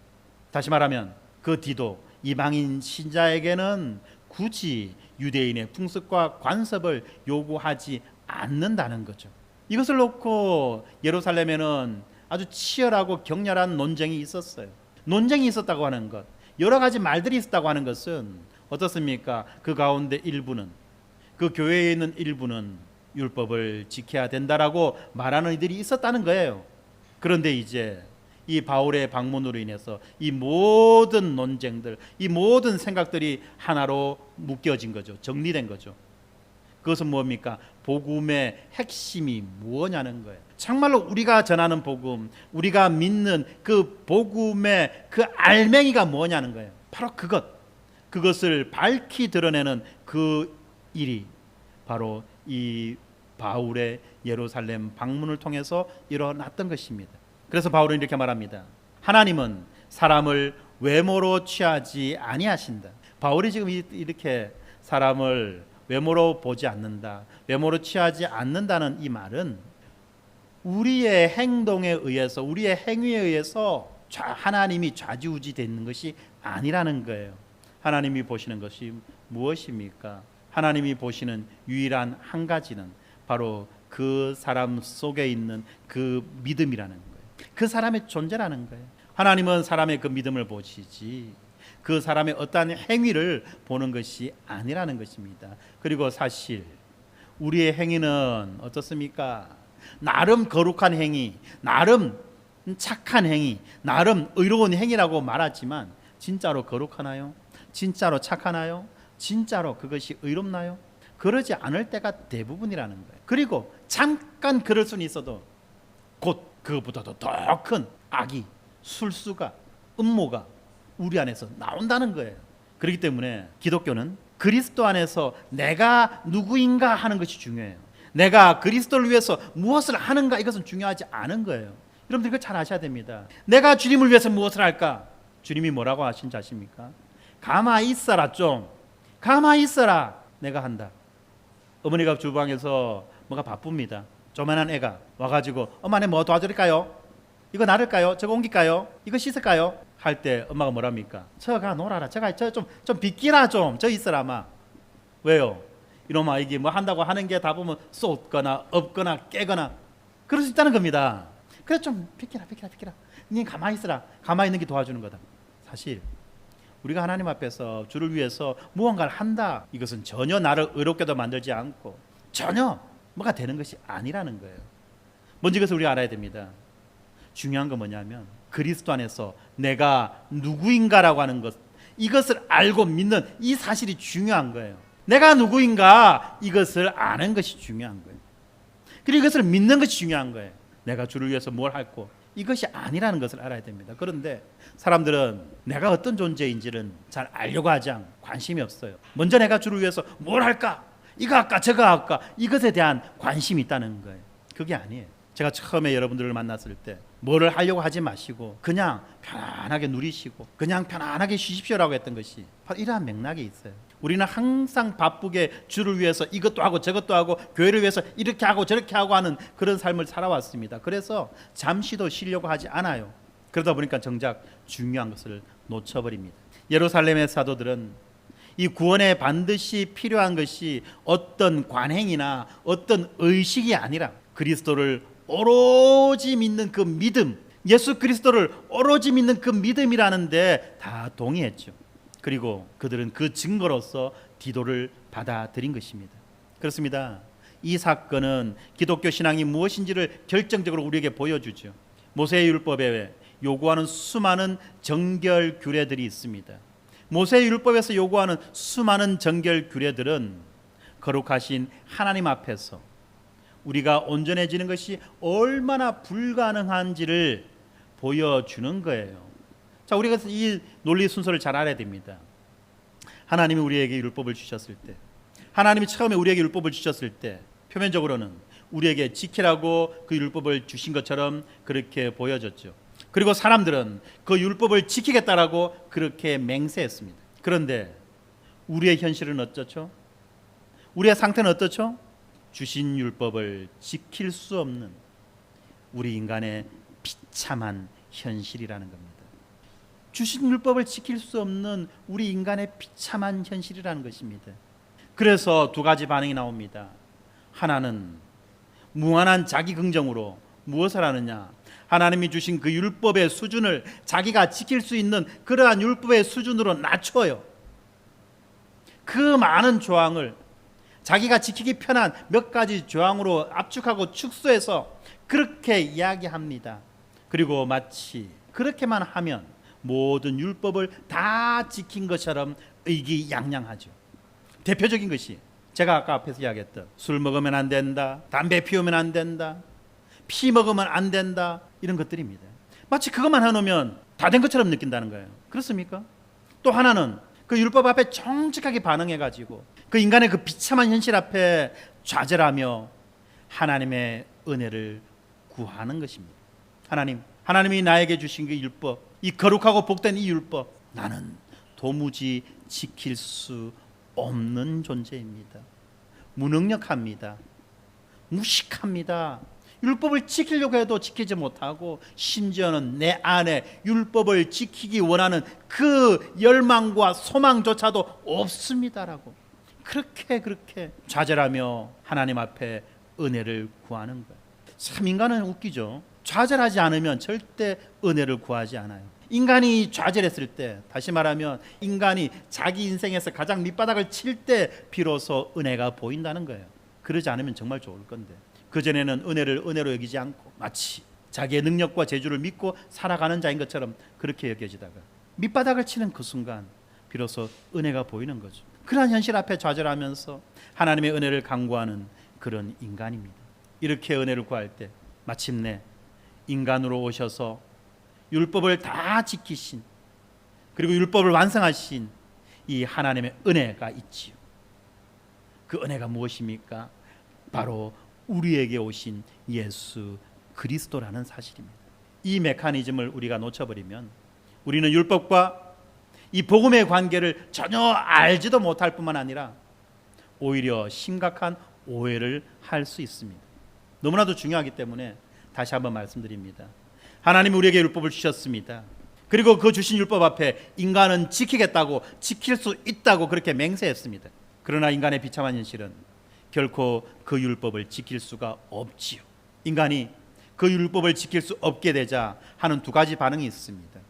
다시 말하면 그 디도 이방인 신자에게는 굳이 유대인의 풍습과 관습을 요구하지 않는다는 거죠. 이것을 놓고 예루살렘에는 아주 치열하고 격렬한 논쟁이 있었어요. 논쟁이 있었다고 하는 것, 여러 가지 말들이 있었다고 하는 것은 어떻습니까? 그 가운데 일부는, 그 교회에 있는 일부는 율법을 지켜야 된다라고 말하는 이들이 있었다는 거예요. 그런데 이제 이 바울의 방문으로 인해서 이 모든 논쟁들, 이 모든 생각들이 하나로 묶여진 거죠. 정리된 거죠. 그것은 뭡니까? 복음의 핵심이 무엇냐는 거예요. 정말로 우리가 전하는 복음, 우리가 믿는 그 복음의 그 알맹이가 뭐냐는 거예요. 바로 그것을 밝히 드러내는 그 일이 바로 이 바울의 예루살렘 방문을 통해서 일어났던 것입니다. 그래서 바울은 이렇게 말합니다. 하나님은 사람을 외모로 취하지 아니하신다. 바울이 지금 이렇게 사람을 외모로 보지 않는다, 외모로 취하지 않는다는 이 말은 우리의 행동에 의해서, 우리의 행위에 의해서 하나님이 좌지우지되는 것이 아니라는 거예요. 하나님이 보시는 것이 무엇입니까? 하나님이 보시는 유일한 한 가지는 바로 그 사람 속에 있는 그 믿음이라는 거예요. 그 사람의 존재라는 거예요. 하나님은 사람의 그 믿음을 보시지 그 사람의 어떠한 행위를 보는 것이 아니라는 것입니다. 그리고 사실 우리의 행위는 어떻습니까? 나름 거룩한 행위, 나름 착한 행위, 나름 의로운 행위라고 말하지만 진짜로 거룩하나요? 진짜로 착하나요? 진짜로 그것이 의롭나요? 그러지 않을 때가 대부분이라는 거예요. 그리고 잠깐 그럴 수는 있어도 곧 그것보다도 더 큰 악이, 술수가, 음모가 우리 안에서 나온다는 거예요. 그렇기 때문에 기독교는 그리스도 안에서 내가 누구인가 하는 것이 중요해요. 내가 그리스도를 위해서 무엇을 하는가, 이것은 중요하지 않은 거예요. 여러분들 이거 잘 아셔야 됩니다. 내가 주님을 위해서 무엇을 할까? 주님이 뭐라고 하신지 아십니까? 가만히 있어라, 좀 가만히 있어라, 내가 한다. 어머니가 주방에서 뭐가 바쁩니다. 조만한 애가 와가지고 엄마 내 뭐 도와드릴까요? 이거 나를까요? 저거 옮길까요? 이거 씻을까요? 할 때 엄마가 뭐랍니까? 저가 놀아라, 저가 좀 비키라, 저 있어라. 막 왜요? 이놈아, 이게 뭐 한다고 하는 게 다 보면 쏟거나 없거나 깨거나 그럴 수 있다는 겁니다. 그래서 좀 비키라. 니 가만히 있어라. 가만히 있는 게 도와주는 거다. 사실 우리가 하나님 앞에서 주를 위해서 무언가를 한다, 이것은 전혀 나를 의롭게도 만들지 않고 전혀 뭐가 되는 것이 아니라는 거예요. 먼저 이것을 우리가 알아야 됩니다. 중요한 건 뭐냐면 그리스도 안에서 내가 누구인가라고 하는 것, 이것을 알고 믿는 이 사실이 중요한 거예요. 내가 누구인가, 이것을 아는 것이 중요한 거예요. 그리고 이것을 믿는 것이 중요한 거예요. 내가 주를 위해서 뭘 할고, 이것이 아니라는 것을 알아야 됩니다. 그런데 사람들은 내가 어떤 존재인지는 잘 알려고 하지 않고 관심이 없어요. 먼저 내가 주를 위해서 뭘 할까, 이거 할까 저거 할까, 이것에 대한 관심이 있다는 거예요. 그게 아니에요. 제가 처음에 여러분들을 만났을 때 뭐를 하려고 하지 마시고 그냥 편안하게 누리시고 그냥 편안하게 쉬십시오라고 했던 것이 바로 이러한 맥락이 있어요. 우리는 항상 바쁘게 주를 위해서 이것도 하고 저것도 하고 교회를 위해서 이렇게 하고 저렇게 하고 하는 그런 삶을 살아왔습니다. 그래서 잠시도 쉬려고 하지 않아요. 그러다 보니까 정작 중요한 것을 놓쳐버립니다. 예루살렘의 사도들은 이 구원에 반드시 필요한 것이 어떤 관행이나 어떤 의식이 아니라 그리스도를 오로지 믿는 그 믿음, 예수 그리스도를 오로지 믿는 그 믿음이라는 데 다 동의했죠. 그리고 그들은 그 증거로서 디도를 받아들인 것입니다. 그렇습니다. 이 사건은 기독교 신앙이 무엇인지를 결정적으로 우리에게 보여주죠. 모세의 율법에 요구하는 수많은 정결 규례들이 있습니다. 모세의 율법에서 요구하는 수많은 정결 규례들은 거룩하신 하나님 앞에서 우리가 온전해지는 것이 얼마나 불가능한지를 보여주는 거예요. 자, 우리가 이 논리 순서를 잘 알아야 됩니다. 하나님이 우리에게 율법을 주셨을 때, 하나님이 처음에 우리에게 율법을 주셨을 때 표면적으로는 우리에게 지키라고 그 율법을 주신 것처럼 그렇게 보여졌죠. 그리고 사람들은 그 율법을 지키겠다라고 그렇게 맹세했습니다. 그런데 우리의 현실은 어떻죠? 우리의 상태는 어떻죠? 주신 율법을 지킬 수 없는 우리 인간의 비참한 현실이라는 겁니다. 주신 율법을 지킬 수 없는 우리 인간의 비참한 현실이라는 것입니다. 그래서 두 가지 반응이 나옵니다. 하나는 무한한 자기 긍정으로 무엇을 하느냐? 하나님이 주신 그 율법의 수준을 자기가 지킬 수 있는 그러한 율법의 수준으로 낮춰요. 그 많은 조항을 자기가 지키기 편한 몇 가지 조항으로 압축하고 축소해서 그렇게 이야기합니다. 그리고 마치 그렇게만 하면 모든 율법을 다 지킨 것처럼 의기양양하죠. 대표적인 것이 제가 아까 앞에서 이야기했던 술 먹으면 안 된다, 담배 피우면 안 된다, 피 먹으면 안 된다, 이런 것들입니다. 마치 그것만 해놓으면 다 된 것처럼 느낀다는 거예요. 그렇습니까? 또 하나는 그 율법 앞에 정직하게 반응해가지고 그 인간의 그 비참한 현실 앞에 좌절하며 하나님의 은혜를 구하는 것입니다. 하나님이 나에게 주신 그 율법, 이 거룩하고 복된 이 율법, 나는 도무지 지킬 수 없는 존재입니다. 무능력합니다. 무식합니다. 율법을 지키려고 해도 지키지 못하고 심지어는 내 안에 율법을 지키기 원하는 그 열망과 소망조차도 없습니다라고 그렇게 좌절하며 하나님 앞에 은혜를 구하는 거예요. 참 인간은 웃기죠. 좌절하지 않으면 절대 은혜를 구하지 않아요. 인간이 좌절했을 때, 다시 말하면 인간이 자기 인생에서 가장 밑바닥을 칠 때 비로소 은혜가 보인다는 거예요. 그러지 않으면 정말 좋을 건데 그전에는 은혜를 은혜로 여기지 않고 마치 자기의 능력과 재주를 믿고 살아가는 자인 것처럼 그렇게 여겨지다가 밑바닥을 치는 그 순간 비로소 은혜가 보이는 거죠. 그러한 현실 앞에 좌절하면서 하나님의 은혜를 간구하는 그런 인간입니다. 이렇게 은혜를 구할 때 마침내 인간으로 오셔서 율법을 다 지키신, 그리고 율법을 완성하신 이 하나님의 은혜가 있지요. 그 은혜가 무엇입니까? 바로 우리에게 오신 예수 그리스도라는 사실입니다. 이 메커니즘을 우리가 놓쳐버리면 우리는 율법과 이 복음의 관계를 전혀 알지도 못할 뿐만 아니라 오히려 심각한 오해를 할 수 있습니다. 너무나도 중요하기 때문에 다시 한번 말씀드립니다. 하나님이 우리에게 율법을 주셨습니다. 그리고 그 주신 율법 앞에 인간은 지키겠다고, 지킬 수 있다고 그렇게 맹세했습니다. 그러나 인간의 비참한 현실은 결코 그 율법을 지킬 수가 없지요. 인간이 그 율법을 지킬 수 없게 되자 하는 두 가지 반응이 있습니다.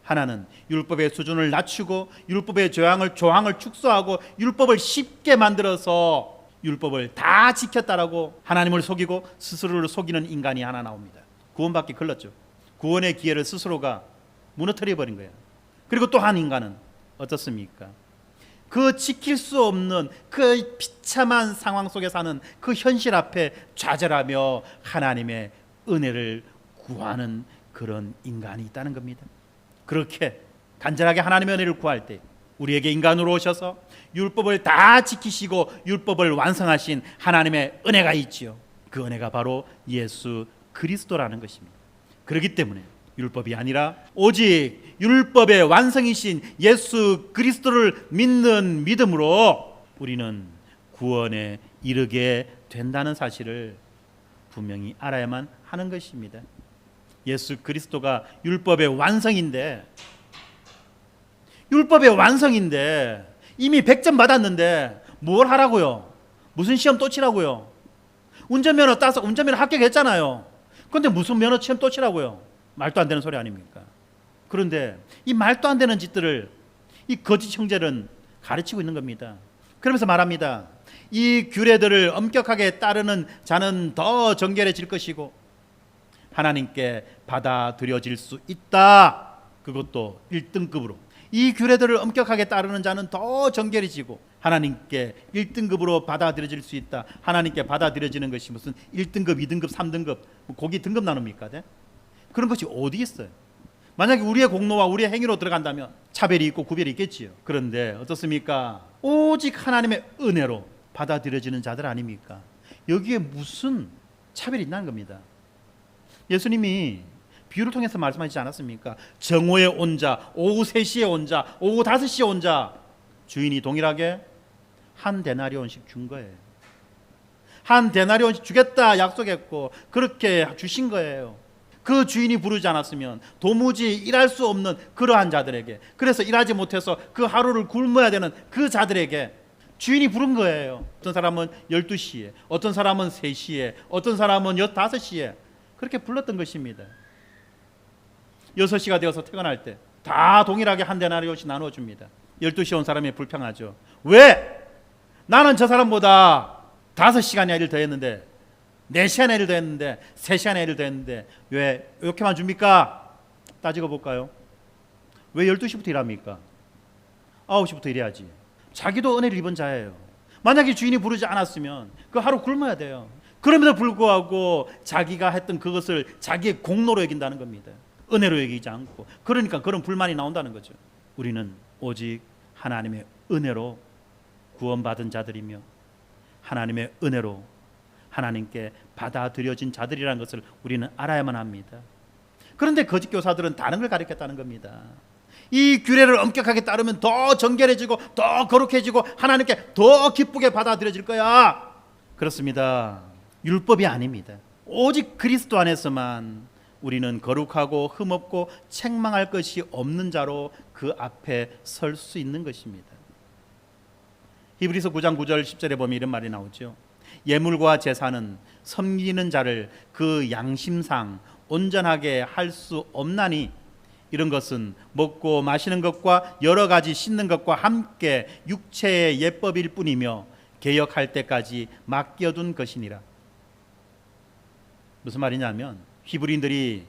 하나는 율법의 수준을 낮추고 율법의 조항을 축소하고 율법을 쉽게 만들어서 율법을 다 지켰다라고 하나님을 속이고 스스로를 속이는 인간이 하나 나옵니다. 구원받기 글렀죠. 구원의 기회를 스스로가 무너뜨려 버린 거예요. 그리고 또 한 인간은 어떻습니까? 그 지킬 수 없는 그 비참한 상황 속에 사는 그 현실 앞에 좌절하며 하나님의 은혜를 구하는 그런 인간이 있다는 겁니다. 그렇게 간절하게 하나님의 은혜를 구할 때 우리에게 인간으로 오셔서 율법을 다 지키시고 율법을 완성하신 하나님의 은혜가 있지요. 그 은혜가 바로 예수 그리스도라는 것입니다. 그렇기 때문에 율법이 아니라 오직 율법의 완성이신 예수 그리스도를 믿는 믿음으로 우리는 구원에 이르게 된다는 사실을 분명히 알아야만 하는 것입니다. 예수 그리스도가 율법의 완성인데 이미 100점 받았는데 뭘 하라고요? 무슨 시험 또 치라고요? 운전면허 따서 운전면허 합격했잖아요. 그런데 무슨 면허 시험 또 치라고요? 말도 안 되는 소리 아닙니까? 그런데 이 말도 안 되는 짓들을 이 거짓 형제는 가르치고 있는 겁니다. 그러면서 말합니다. 이 규례들을 엄격하게 따르는 자는 더 정결해질 것이고 하나님께 받아들여질 수 있다. 그것도 1등급으로. 이 규례들을 엄격하게 따르는 자는 더 정결해지고 하나님께 1등급으로 받아들여질 수 있다. 하나님께 받아들여지는 것이 무슨 1등급, 2등급, 3등급 거기 등급 나눕니까? 네? 그런 것이 어디 있어요? 만약에 우리의 공로와 우리의 행위로 들어간다면 차별이 있고 구별이 있겠지요. 그런데 어떻습니까? 오직 하나님의 은혜로 받아들여지는 자들 아닙니까? 여기에 무슨 차별이 있다는 겁니다. 예수님이 비유를 통해서 말씀하시지 않았습니까? 정오에 온 자, 오후 3시에 온 자, 오후 5시에 온 자, 주인이 동일하게 한 데나리온씩 준 거예요. 한 데나리온씩 주겠다 약속했고 그렇게 주신 거예요. 그 주인이 부르지 않았으면 도무지 일할 수 없는 그러한 자들에게, 그래서 일하지 못해서 그 하루를 굶어야 되는 그 자들에게 주인이 부른 거예요. 어떤 사람은 12시에, 어떤 사람은 3시에, 어떤 사람은 5시에 그렇게 불렀던 것입니다. 6시가 되어서 퇴근할 때 다 동일하게 한 데나리온씩 나눠줍니다. 12시에 온 사람이 불평하죠. 왜? 나는 저 사람보다 5시간이나 일을 더 했는데, 4시간의 일을 더 했는데, 3시간의 일을 더 했는데 왜 이렇게만 줍니까? 따지고 볼까요? 왜 12시부터 일합니까? 9시부터 일해야지. 자기도 은혜를 입은 자예요. 만약에 주인이 부르지 않았으면 그 하루 굶어야 돼요. 그럼에도 불구하고 자기가 했던 그것을 자기의 공로로 여긴다는 겁니다. 은혜로 여기지 않고. 그러니까 그런 불만이 나온다는 거죠. 우리는 오직 하나님의 은혜로 구원받은 자들이며 하나님의 은혜로 하나님께 받아들여진 자들이라는 것을 우리는 알아야만 합니다. 그런데 거짓 교사들은 다른 걸 가르쳤다는 겁니다. 이 규례를 엄격하게 따르면 더 정결해지고 더 거룩해지고 하나님께 더 기쁘게 받아들여질 거야. 그렇습니다. 율법이 아닙니다. 오직 그리스도 안에서만 우리는 거룩하고 흠없고 책망할 것이 없는 자로 그 앞에 설 수 있는 것입니다. 히브리서 9장 9절 10절에 보면 이런 말이 나오죠. 예물과 제사는 섬기는 자를 그 양심상 온전하게 할 수 없나니 이런 것은 먹고 마시는 것과 여러 가지 씻는 것과 함께 육체의 예법일 뿐이며 개역할 때까지 맡겨둔 것이니라. 무슨 말이냐면 히브리인들이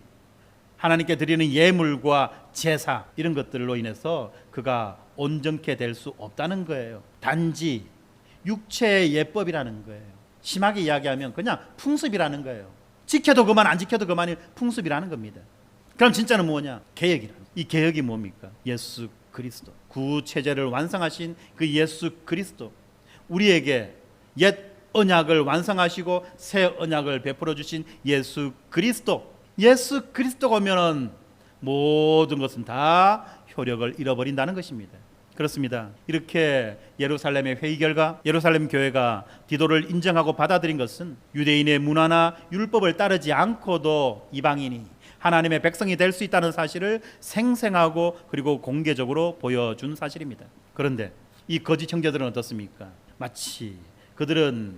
하나님께 드리는 예물과 제사 이런 것들로 인해서 그가 온전케 될 수 없다는 거예요. 단지 육체의 예법이라는 거예요. 심하게 이야기하면 그냥 풍습이라는 거예요. 지켜도 그만 안 지켜도 그만이 풍습이라는 겁니다. 그럼 진짜는 뭐냐? 개혁이라는. 이 개혁이 뭡니까? 예수 그리스도, 구체제를 완성하신 그 예수 그리스도, 우리에게 옛 언약을 완성하시고 새 언약을 베풀어 주신 예수 그리스도. 예수 그리스도가 오면은 모든 것은 다 효력을 잃어버린다는 것입니다. 그렇습니다. 이렇게 예루살렘의 회의 결과 예루살렘 교회가 디도를 인정하고 받아들인 것은 유대인의 문화나 율법을 따르지 않고도 이방인이 하나님의 백성이 될 수 있다는 사실을 생생하고 그리고 공개적으로 보여준 사실입니다. 그런데 이 거짓 형제들은 어떻습니까? 마치 그들은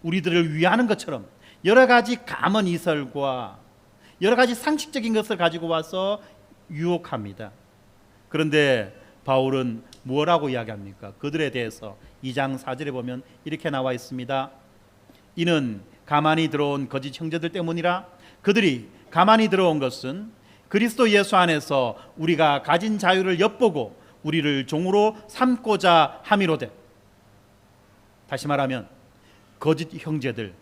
우리들을 위하는 것처럼 여러 가지 감언 이설과 여러 가지 상식적인 것을 가지고 와서 유혹합니다. 그런데 바울은 뭐라고 이야기합니까? 그들에 대해서 2장 4절에 보면 이렇게 나와 있습니다. 이는 가만히 들어온 거짓 형제들 때문이라. 그들이 가만히 들어온 것은 그리스도 예수 안에서 우리가 가진 자유를 엿보고 우리를 종으로 삼고자 함이로되. 다시 말하면 거짓 형제들,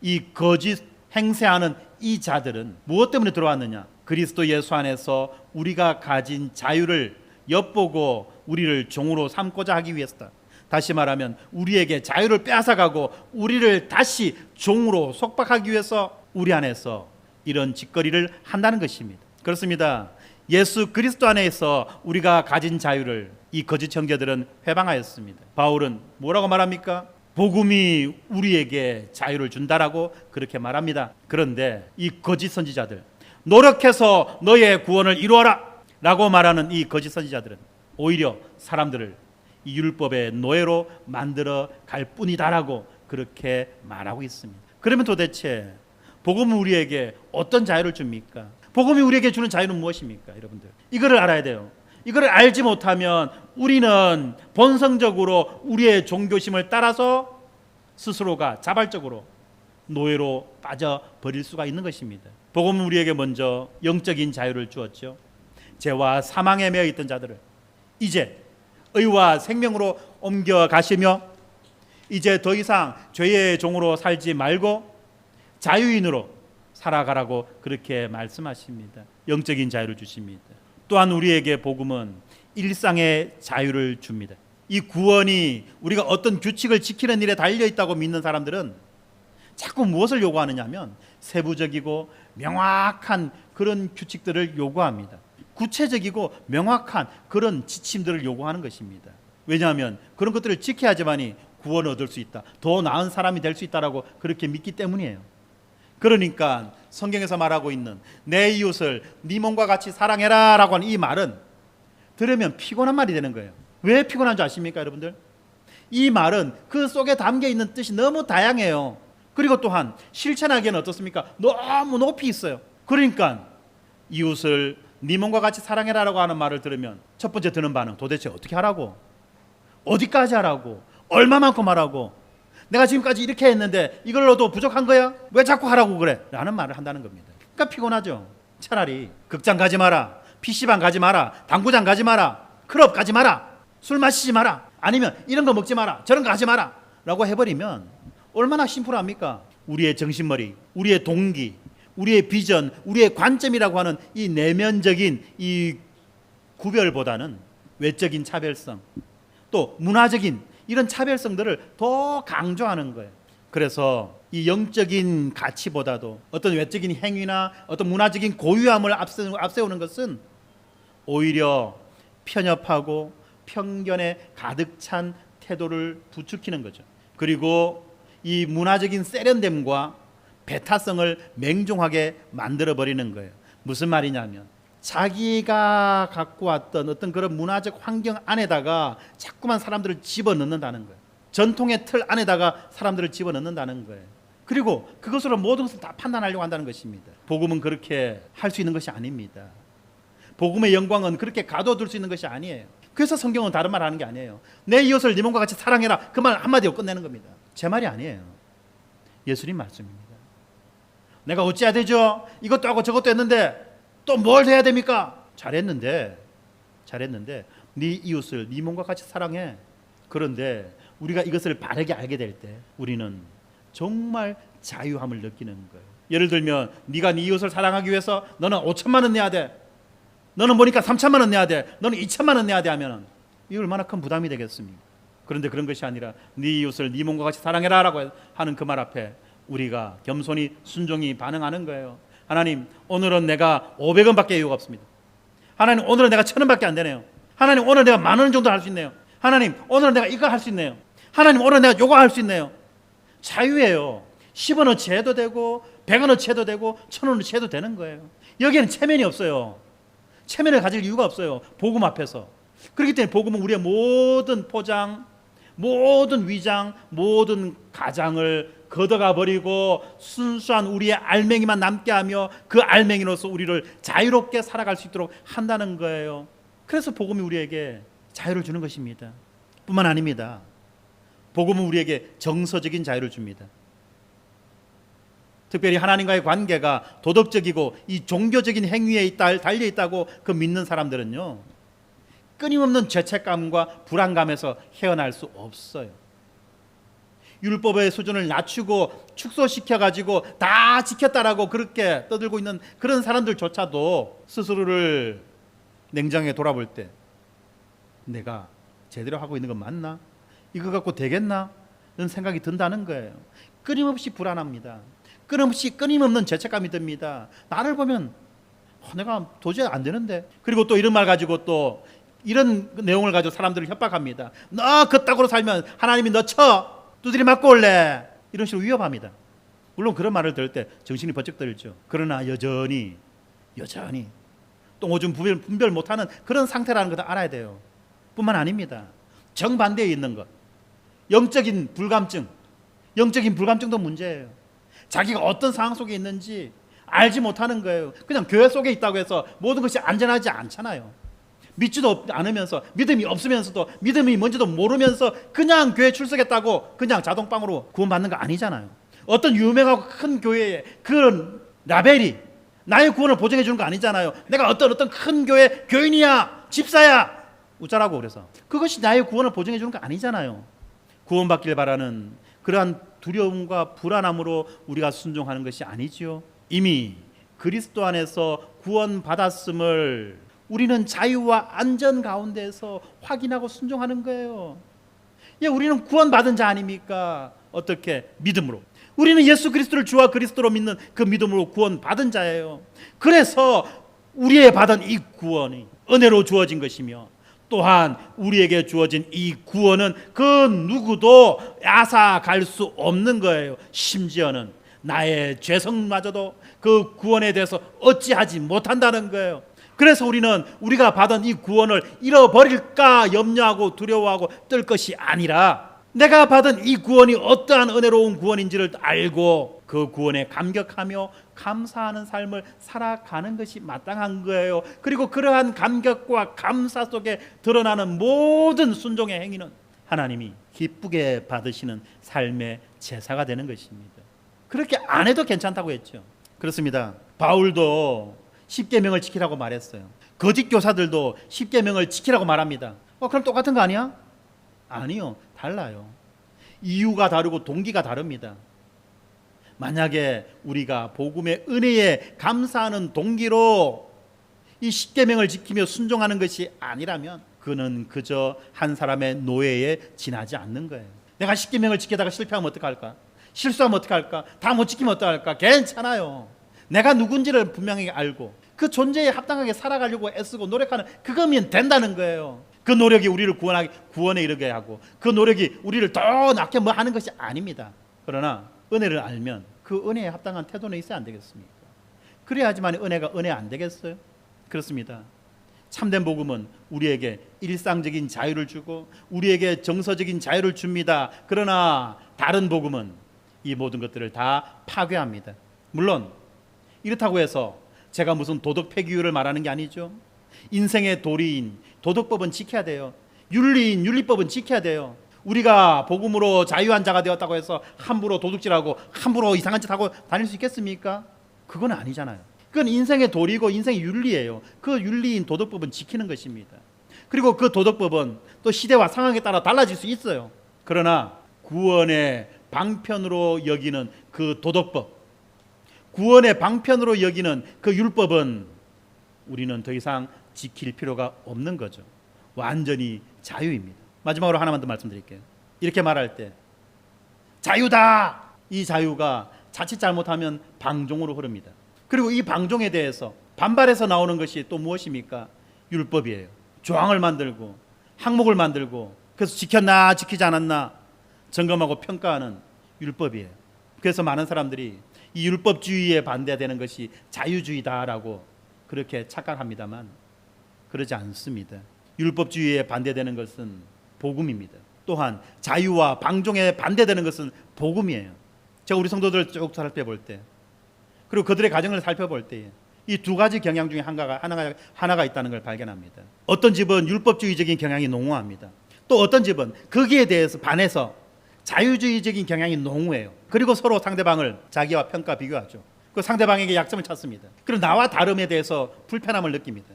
이 거짓 행세하는 이 자들은 무엇 때문에 들어왔느냐? 그리스도 예수 안에서 우리가 가진 자유를 엿보고 우리를 종으로 삼고자 하기 위해서다. 다시 말하면 우리에게 자유를 빼앗아가고 우리를 다시 종으로 속박하기 위해서 우리 안에서 이런 짓거리를 한다는 것입니다. 그렇습니다. 예수 그리스도 안에서 우리가 가진 자유를 이 거짓 형제들은 회방하였습니다. 바울은 뭐라고 말합니까? 복음이 우리에게 자유를 준다라고 그렇게 말합니다. 그런데 이 거짓 선지자들, 노력해서 너의 구원을 이루어라 라고 말하는 이 거짓 선지자들은 오히려 사람들을 이 율법의 노예로 만들어 갈 뿐이다라고 그렇게 말하고 있습니다. 그러면 도대체 복음은 우리에게 어떤 자유를 줍니까? 복음이 우리에게 주는 자유는 무엇입니까? 여러분들, 이거를 알아야 돼요. 이걸 알지 못하면 우리는 본성적으로 우리의 종교심을 따라서 스스로가 자발적으로 노예로 빠져버릴 수가 있는 것입니다. 복음은 우리에게 먼저 영적인 자유를 주었죠. 죄와 사망에 매여 있던 자들을 이제 의와 생명으로 옮겨가시며 이제 더 이상 죄의 종으로 살지 말고 자유인으로 살아가라고 그렇게 말씀하십니다. 영적인 자유를 주십니다. 또한 우리에게 복음은 일상의 자유를 줍니다. 이 구원이 우리가 어떤 규칙을 지키는 일에 달려있다고 믿는 사람들은 자꾸 무엇을 요구하느냐 하면 세부적이고 명확한 그런 규칙들을 요구합니다. 구체적이고 명확한 그런 지침들을 요구하는 것입니다. 왜냐하면 그런 것들을 지켜야지만이 구원을 얻을 수 있다, 더 나은 사람이 될 수 있다라고 그렇게 믿기 때문이에요. 그러니까 성경에서 말하고 있는 내 이웃을 네 몸과 같이 사랑해라 라고 하는 이 말은 들으면 피곤한 말이 되는 거예요. 왜 피곤한 줄 아십니까 여러분들? 이 말은 그 속에 담겨 있는 뜻이 너무 다양해요. 그리고 또한 실천하기에는 어떻습니까? 너무 높이 있어요. 그러니까 이웃을 네 몸과 같이 사랑해라 라고 하는 말을 들으면 첫 번째 드는 반응, 도대체 어떻게 하라고? 어디까지 하라고? 얼마만큼 하라고? 내가 지금까지 이렇게 했는데 이걸로도 부족한 거야? 왜 자꾸 하라고 그래? 라는 말을 한다는 겁니다. 그러니까 피곤하죠. 차라리 극장 가지 마라, PC방 가지 마라, 당구장 가지 마라, 클럽 가지 마라, 술 마시지 마라, 아니면 이런 거 먹지 마라, 저런 거 하지 마라 라고 해버리면 얼마나 심플합니까? 우리의 정신머리, 우리의 동기, 우리의 비전, 우리의 관점이라고 하는 이 내면적인 이 구별보다는 외적인 차별성, 또 문화적인 이런 차별성들을 더 강조하는 거예요. 그래서 이 영적인 가치보다도 어떤 외적인 행위나 어떤 문화적인 고유함을 앞세우는 것은 오히려 편협하고 편견에 가득 찬 태도를 부추기는 거죠. 그리고 이 문화적인 세련됨과 배타성을 맹종하게 만들어버리는 거예요. 무슨 말이냐면 자기가 갖고 왔던 어떤 그런 문화적 환경 안에다가 자꾸만 사람들을 집어넣는다는 거예요. 전통의 틀 안에다가 사람들을 집어넣는다는 거예요. 그리고 그것으로 모든 것을 다 판단하려고 한다는 것입니다. 복음은 그렇게 할 수 있는 것이 아닙니다. 복음의 영광은 그렇게 가둬둘 수 있는 것이 아니에요. 그래서 성경은 다른 말 하는 게 아니에요. 내 이웃을 네 몸과 같이 사랑해라, 그 말 한마디로 끝내는 겁니다. 제 말이 아니에요. 예수님 말씀입니다. 내가 어찌해야 되죠? 이것도 하고 저것도 했는데 또 뭘 해야 됩니까? 잘했는데 네 이웃을 네 몸과 같이 사랑해. 그런데 우리가 이것을 바르게 알게 될 때 우리는 정말 자유함을 느끼는 거예요. 예를 들면 네가 네 이웃을 사랑하기 위해서 너는 5천만 원 내야 돼, 너는 보니까 3천만 원 내야 돼, 너는 2천만 원 내야 돼 하면 이게 얼마나 큰 부담이 되겠습니까? 그런데 그런 것이 아니라 네 이웃을 네 몸과 같이 사랑해라 라고 하는 그 말 앞에 우리가 겸손히 순종히 반응하는 거예요. 하나님, 오늘은 내가 500원밖에 여유가 없습니다. 하나님, 오늘은 내가 1,000원밖에 안 되네요. 하나님, 오늘 내가 10,000원 정도 할 수 있네요. 하나님, 오늘은 내가 이거 할 수 있네요. 하나님, 오늘 내가 요거 할 수 있네요. 자유예요. 10원어치 해도 되고 100원어치 해도 되고 1,000원어치 해도 되는 거예요. 여기에는 체면이 없어요. 체면을 가질 이유가 없어요. 복음 앞에서. 그렇기 때문에 복음은 우리의 모든 포장, 모든 위장, 모든 가장을 걷어가 버리고 순수한 우리의 알맹이만 남게 하며 그 알맹이로서 우리를 자유롭게 살아갈 수 있도록 한다는 거예요. 그래서 복음이 우리에게 자유를 주는 것입니다. 뿐만 아닙니다. 복음은 우리에게 정서적인 자유를 줍니다. 특별히 하나님과의 관계가 도덕적이고 이 종교적인 행위에 달려있다고 그 믿는 사람들은요, 끊임없는 죄책감과 불안감에서 헤어날 수 없어요. 율법의 수준을 낮추고 축소시켜가지고 다 지켰다라고 그렇게 떠들고 있는 그런 사람들조차도 스스로를 냉정하게 돌아볼 때 내가 제대로 하고 있는 건 맞나? 이거 갖고 되겠나? 이런 생각이 든다는 거예요. 끊임없이 불안합니다. 끊임없는 죄책감이 듭니다. 나를 보면 내가 도저히 안 되는데. 그리고 또 이런 말 가지고 또 이런 내용을 가지고 사람들을 협박합니다. 너 그따구로 살면 하나님이 너 쳐 두드리 맞고 올래. 이런 식으로 위협합니다. 물론 그런 말을 들을 때 정신이 번쩍 들죠. 그러나 여전히 또 오줌 분별 못하는 그런 상태라는 것을 알아야 돼요. 뿐만 아닙니다. 정반대에 있는 것, 영적인 불감증도 문제예요. 자기가 어떤 상황 속에 있는지 알지 못하는 거예요. 그냥 교회 속에 있다고 해서 모든 것이 안전하지 않잖아요. 믿지도 않으면서, 믿음이 없으면서도, 믿음이 뭔지도 모르면서 그냥 교회 출석했다고 그냥 자동방으로 구원받는 거 아니잖아요. 어떤 유명하고 큰 교회에 그런 라벨이 나의 구원을 보증해 주는 거 아니잖아요. 내가 어떤 큰 교회 교인이야, 집사야, 웃자라고. 그래서 그것이 나의 구원을 보증해 주는 거 아니잖아요. 구원받길 바라는 그러한 두려움과 불안함으로 우리가 순종하는 것이 아니지요. 이미 그리스도 안에서 구원받았음을 우리는 자유와 안전 가운데서 확인하고 순종하는 거예요. 예, 우리는 구원받은 자 아닙니까? 어떻게? 믿음으로. 우리는 예수 그리스도를 주와 그리스도로 믿는 그 믿음으로 구원받은 자예요. 그래서 우리의 받은 이 구원이 은혜로 주어진 것이며, 또한 우리에게 주어진 이 구원은 그 누구도 앗아갈 수 없는 거예요. 심지어는 나의 죄성마저도 그 구원에 대해서 어찌하지 못한다는 거예요. 그래서 우리는 우리가 받은 이 구원을 잃어버릴까 염려하고 두려워하고 뜰 것이 아니라, 내가 받은 이 구원이 어떠한 은혜로운 구원인지를 알고 그 구원에 감격하며 감사하는 삶을 살아가는 것이 마땅한 거예요. 그리고 그러한 감격과 감사 속에 드러나는 모든 순종의 행위는 하나님이 기쁘게 받으시는 삶의 제사가 되는 것입니다. 그렇게 안 해도 괜찮다고 했죠. 그렇습니다. 바울도 십계명을 지키라고 말했어요. 거짓 교사들도 십계명을 지키라고 말합니다. 그럼 똑같은 거 아니야? 아니요, 달라요. 이유가 다르고 동기가 다릅니다. 만약에 우리가 복음의 은혜에 감사하는 동기로 이 십계명을 지키며 순종하는 것이 아니라면 그는 그저 한 사람의 노예에 지나지 않는 거예요. 내가 십계명을 지키다가 실패하면 어떡할까? 실수하면 어떡할까? 다 못 지키면 어떡할까? 괜찮아요. 내가 누군지를 분명히 알고 그 존재에 합당하게 살아가려고 애쓰고 노력하는 그거면 된다는 거예요. 그 노력이 우리를 구원에 이르게 하고 그 노력이 우리를 더 낫게 뭐 하는 것이 아닙니다. 그러나 은혜를 알면 그 은혜에 합당한 태도는 있어야 안 되겠습니까? 그래야지만 은혜가 은혜 안 되겠어요? 그렇습니다. 참된 복음은 우리에게 일상적인 자유를 주고 우리에게 정서적인 자유를 줍니다. 그러나 다른 복음은 이 모든 것들을 다 파괴합니다. 물론 이렇다고 해서 제가 무슨 도덕 폐기율을 말하는 게 아니죠. 인생의 도리인 도덕법은 지켜야 돼요. 윤리인 윤리법은 지켜야 돼요. 우리가 복음으로 자유한 자가 되었다고 해서 함부로 도둑질하고 함부로 이상한 짓 하고 다닐 수 있겠습니까? 그건 아니잖아요. 그건 인생의 도리고 인생의 윤리예요. 그 윤리인 도덕법은 지키는 것입니다. 그리고 그 도덕법은 또 시대와 상황에 따라 달라질 수 있어요. 그러나 구원의 방편으로 여기는 그 도덕법, 구원의 방편으로 여기는 그 율법은 우리는 더 이상 지킬 필요가 없는 거죠. 완전히 자유입니다. 마지막으로 하나만 더 말씀드릴게요. 이렇게 말할 때 자유다! 이 자유가 자칫 잘못하면 방종으로 흐릅니다. 그리고 이 방종에 대해서 반발해서 나오는 것이 또 무엇입니까? 율법이에요. 조항을 만들고 항목을 만들고 그래서 지켰나 지키지 않았나 점검하고 평가하는 율법이에요. 그래서 많은 사람들이 이 율법주의에 반대되는 것이 자유주의다라고 그렇게 착각합니다만 그러지 않습니다. 율법주의에 반대되는 것은 복음입니다. 또한 자유와 방종에 반대되는 것은 복음이에요. 제가 우리 성도들 쭉 살펴볼 때 그리고 그들의 가정을 살펴볼 때 이 두 가지 경향 중에 하나가 있다는 걸 발견합니다. 어떤 집은 율법주의적인 경향이 농후합니다. 또 어떤 집은 거기에 대해서 반해서 자유주의적인 경향이 농후해요. 그리고 서로 상대방을 자기와 평가 비교하죠. 그 상대방에게 약점을 찾습니다. 그리고 나와 다름에 대해서 불편함을 느낍니다.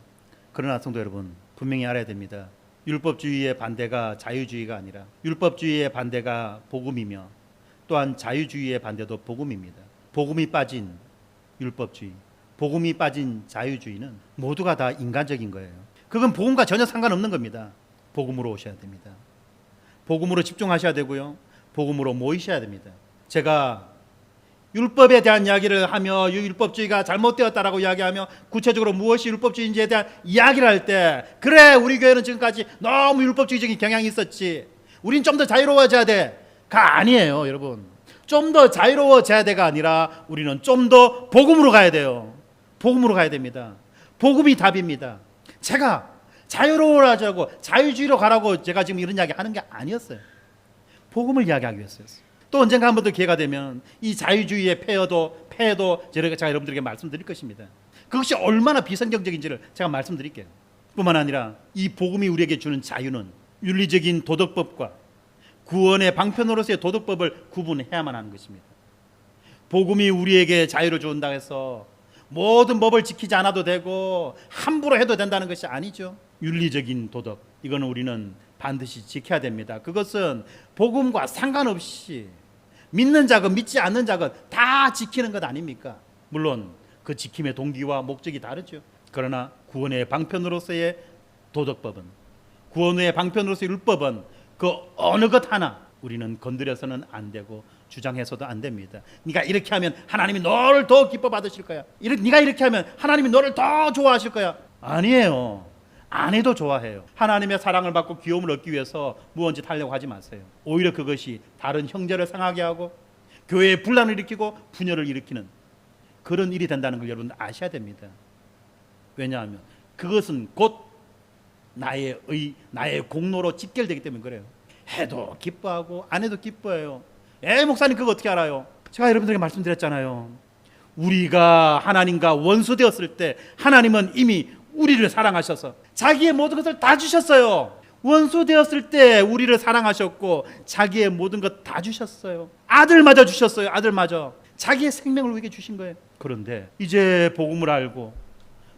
그러나 성도 여러분, 분명히 알아야 됩니다. 율법주의의 반대가 자유주의가 아니라 율법주의의 반대가 복음이며 또한 자유주의의 반대도 복음입니다. 복음이 빠진 율법주의, 복음이 빠진 자유주의는 모두가 다 인간적인 거예요. 그건 복음과 전혀 상관없는 겁니다. 복음으로 오셔야 됩니다. 복음으로 집중하셔야 되고요. 복음으로 모이셔야 됩니다. 제가 율법에 대한 이야기를 하며 율법주의가 잘못되었다라고 이야기하며 구체적으로 무엇이 율법주의인지에 대한 이야기를 할 때 그래 우리 교회는 지금까지 너무 율법주의적인 경향이 있었지 우린 좀 더 자유로워져야 돼가 아니에요. 여러분 좀 더 자유로워져야 돼가 아니라 우리는 좀 더 복음으로 가야 돼요. 복음으로 가야 됩니다. 복음이 답입니다. 제가 자유로워하자고 자유주의로 가라고 제가 지금 이런 이야기 하는 게 아니었어요. 복음을 이야기하기 위해서였어요. 또 언젠가 한 번 더 기회가 되면 이 자유주의의 폐해도 제가 여러분들에게 말씀드릴 것입니다. 그것이 얼마나 비성경적인지를 제가 말씀드릴게요. 뿐만 아니라 이 복음이 우리에게 주는 자유는 윤리적인 도덕법과 구원의 방편으로서의 도덕법을 구분해야만 하는 것입니다. 복음이 우리에게 자유를 준다 해서 모든 법을 지키지 않아도 되고 함부로 해도 된다는 것이 아니죠. 윤리적인 도덕, 이거는 우리는 반드시 지켜야 됩니다. 그것은 복음과 상관없이 믿는 자건 믿지 않는 자건 다 지키는 것 아닙니까? 물론 그 지킴의 동기와 목적이 다르죠. 그러나 구원의 방편으로서의 도덕법은, 구원의 방편으로서의 율법은 그 어느 것 하나 우리는 건드려서는 안 되고 주장해서도 안 됩니다. 네가 이렇게 하면 하나님이 너를 더 기뻐 받으실 거야. 네가 이렇게 하면 하나님이 너를 더 좋아하실 거야. 아니에요. 안 해도 좋아해요. 하나님의 사랑을 받고 귀여움을 얻기 위해서 무언지 하려고 하지 마세요. 오히려 그것이 다른 형제를 상하게 하고 교회에 분란을 일으키고 분열을 일으키는 그런 일이 된다는 걸 여러분 아셔야 됩니다. 왜냐하면 그것은 곧 나의 공로로 직결되기 때문에 그래요. 해도 기뻐하고 안 해도 기뻐해요. 목사님 그거 어떻게 알아요? 제가 여러분들에게 말씀드렸잖아요. 우리가 하나님과 원수되었을 때 하나님은 이미 우리를 사랑하셔서 자기의 모든 것을 다 주셨어요. 원수되었을 때 우리를 사랑하셨고 자기의 모든 것 다 주셨어요. 아들마저 주셨어요. 아들마저 자기의 생명을 우리에게 주신 거예요. 그런데 이제 복음을 알고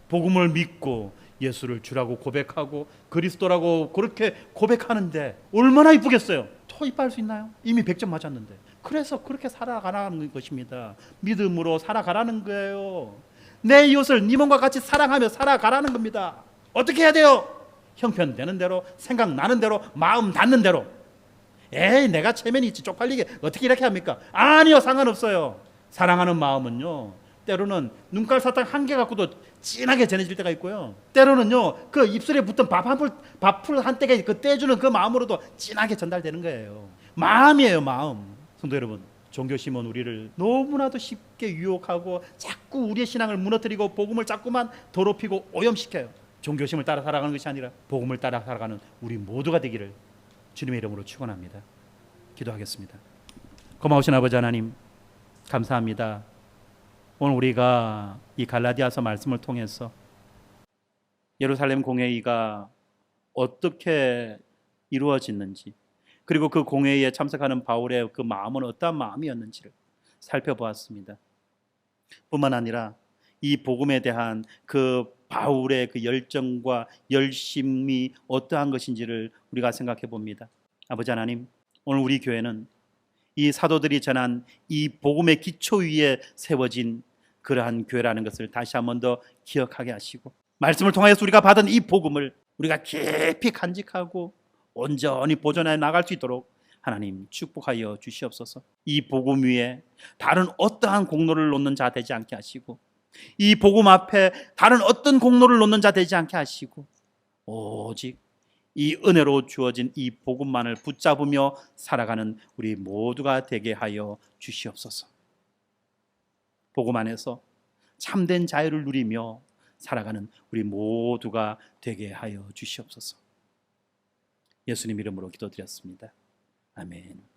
복음을 믿고 예수를 주라고 고백하고 그리스도라고 그렇게 고백하는데 얼마나 이쁘겠어요. 더 이뻐할 수 있나요? 이미 100점 맞았는데. 그래서 그렇게 살아가라는 것입니다. 믿음으로 살아가라는 거예요. 내 이웃을 네 몸과 같이 사랑하며 살아가라는 겁니다. 어떻게 해야 돼요? 형편되는 대로, 생각나는 대로, 마음 닿는 대로. 내가 체면이 있지 쪽팔리게 어떻게 이렇게 합니까? 아니요, 상관없어요. 사랑하는 마음은요, 때로는 눈깔 사탕 한 개 갖고도 진하게 전해질 때가 있고요, 때로는요 그 입술에 붙은 밥풀 한 떼가 그 떼주는 그 마음으로도 진하게 전달되는 거예요. 마음이에요, 마음. 성도 여러분, 종교심은 우리를 너무나도 쉽게 유혹하고 자꾸 우리의 신앙을 무너뜨리고 복음을 자꾸만 더럽히고 오염시켜요. 종교심을 따라 살아가는 것이 아니라 복음을 따라 살아가는 우리 모두가 되기를 주님의 이름으로 축원합니다. 기도하겠습니다. 고마우신 아버지 하나님, 감사합니다. 오늘 우리가 이 갈라디아서 말씀을 통해서 예루살렘 공회의가 어떻게 이루어졌는지, 그리고 그 공회의에 참석하는 바울의 그 마음은 어떠한 마음이었는지를 살펴보았습니다. 뿐만 아니라 이 복음에 대한 그 바울의 그 열정과 열심이 어떠한 것인지를 우리가 생각해 봅니다. 아버지 하나님, 오늘 우리 교회는 이 사도들이 전한 이 복음의 기초 위에 세워진 그러한 교회라는 것을 다시 한 번 더 기억하게 하시고, 말씀을 통해서 우리가 받은 이 복음을 우리가 깊이 간직하고 온전히 보존해 나갈 수 있도록 하나님 축복하여 주시옵소서. 이 복음 위에 다른 어떠한 공로를 놓는 자 되지 않게 하시고, 이 복음 앞에 다른 어떤 공로를 놓는 자 되지 않게 하시고, 오직 이 은혜로 주어진 이 복음만을 붙잡으며 살아가는 우리 모두가 되게 하여 주시옵소서. 복음 안에서 참된 자유를 누리며 살아가는 우리 모두가 되게 하여 주시옵소서. 예수님 이름으로 기도드렸습니다. 아멘.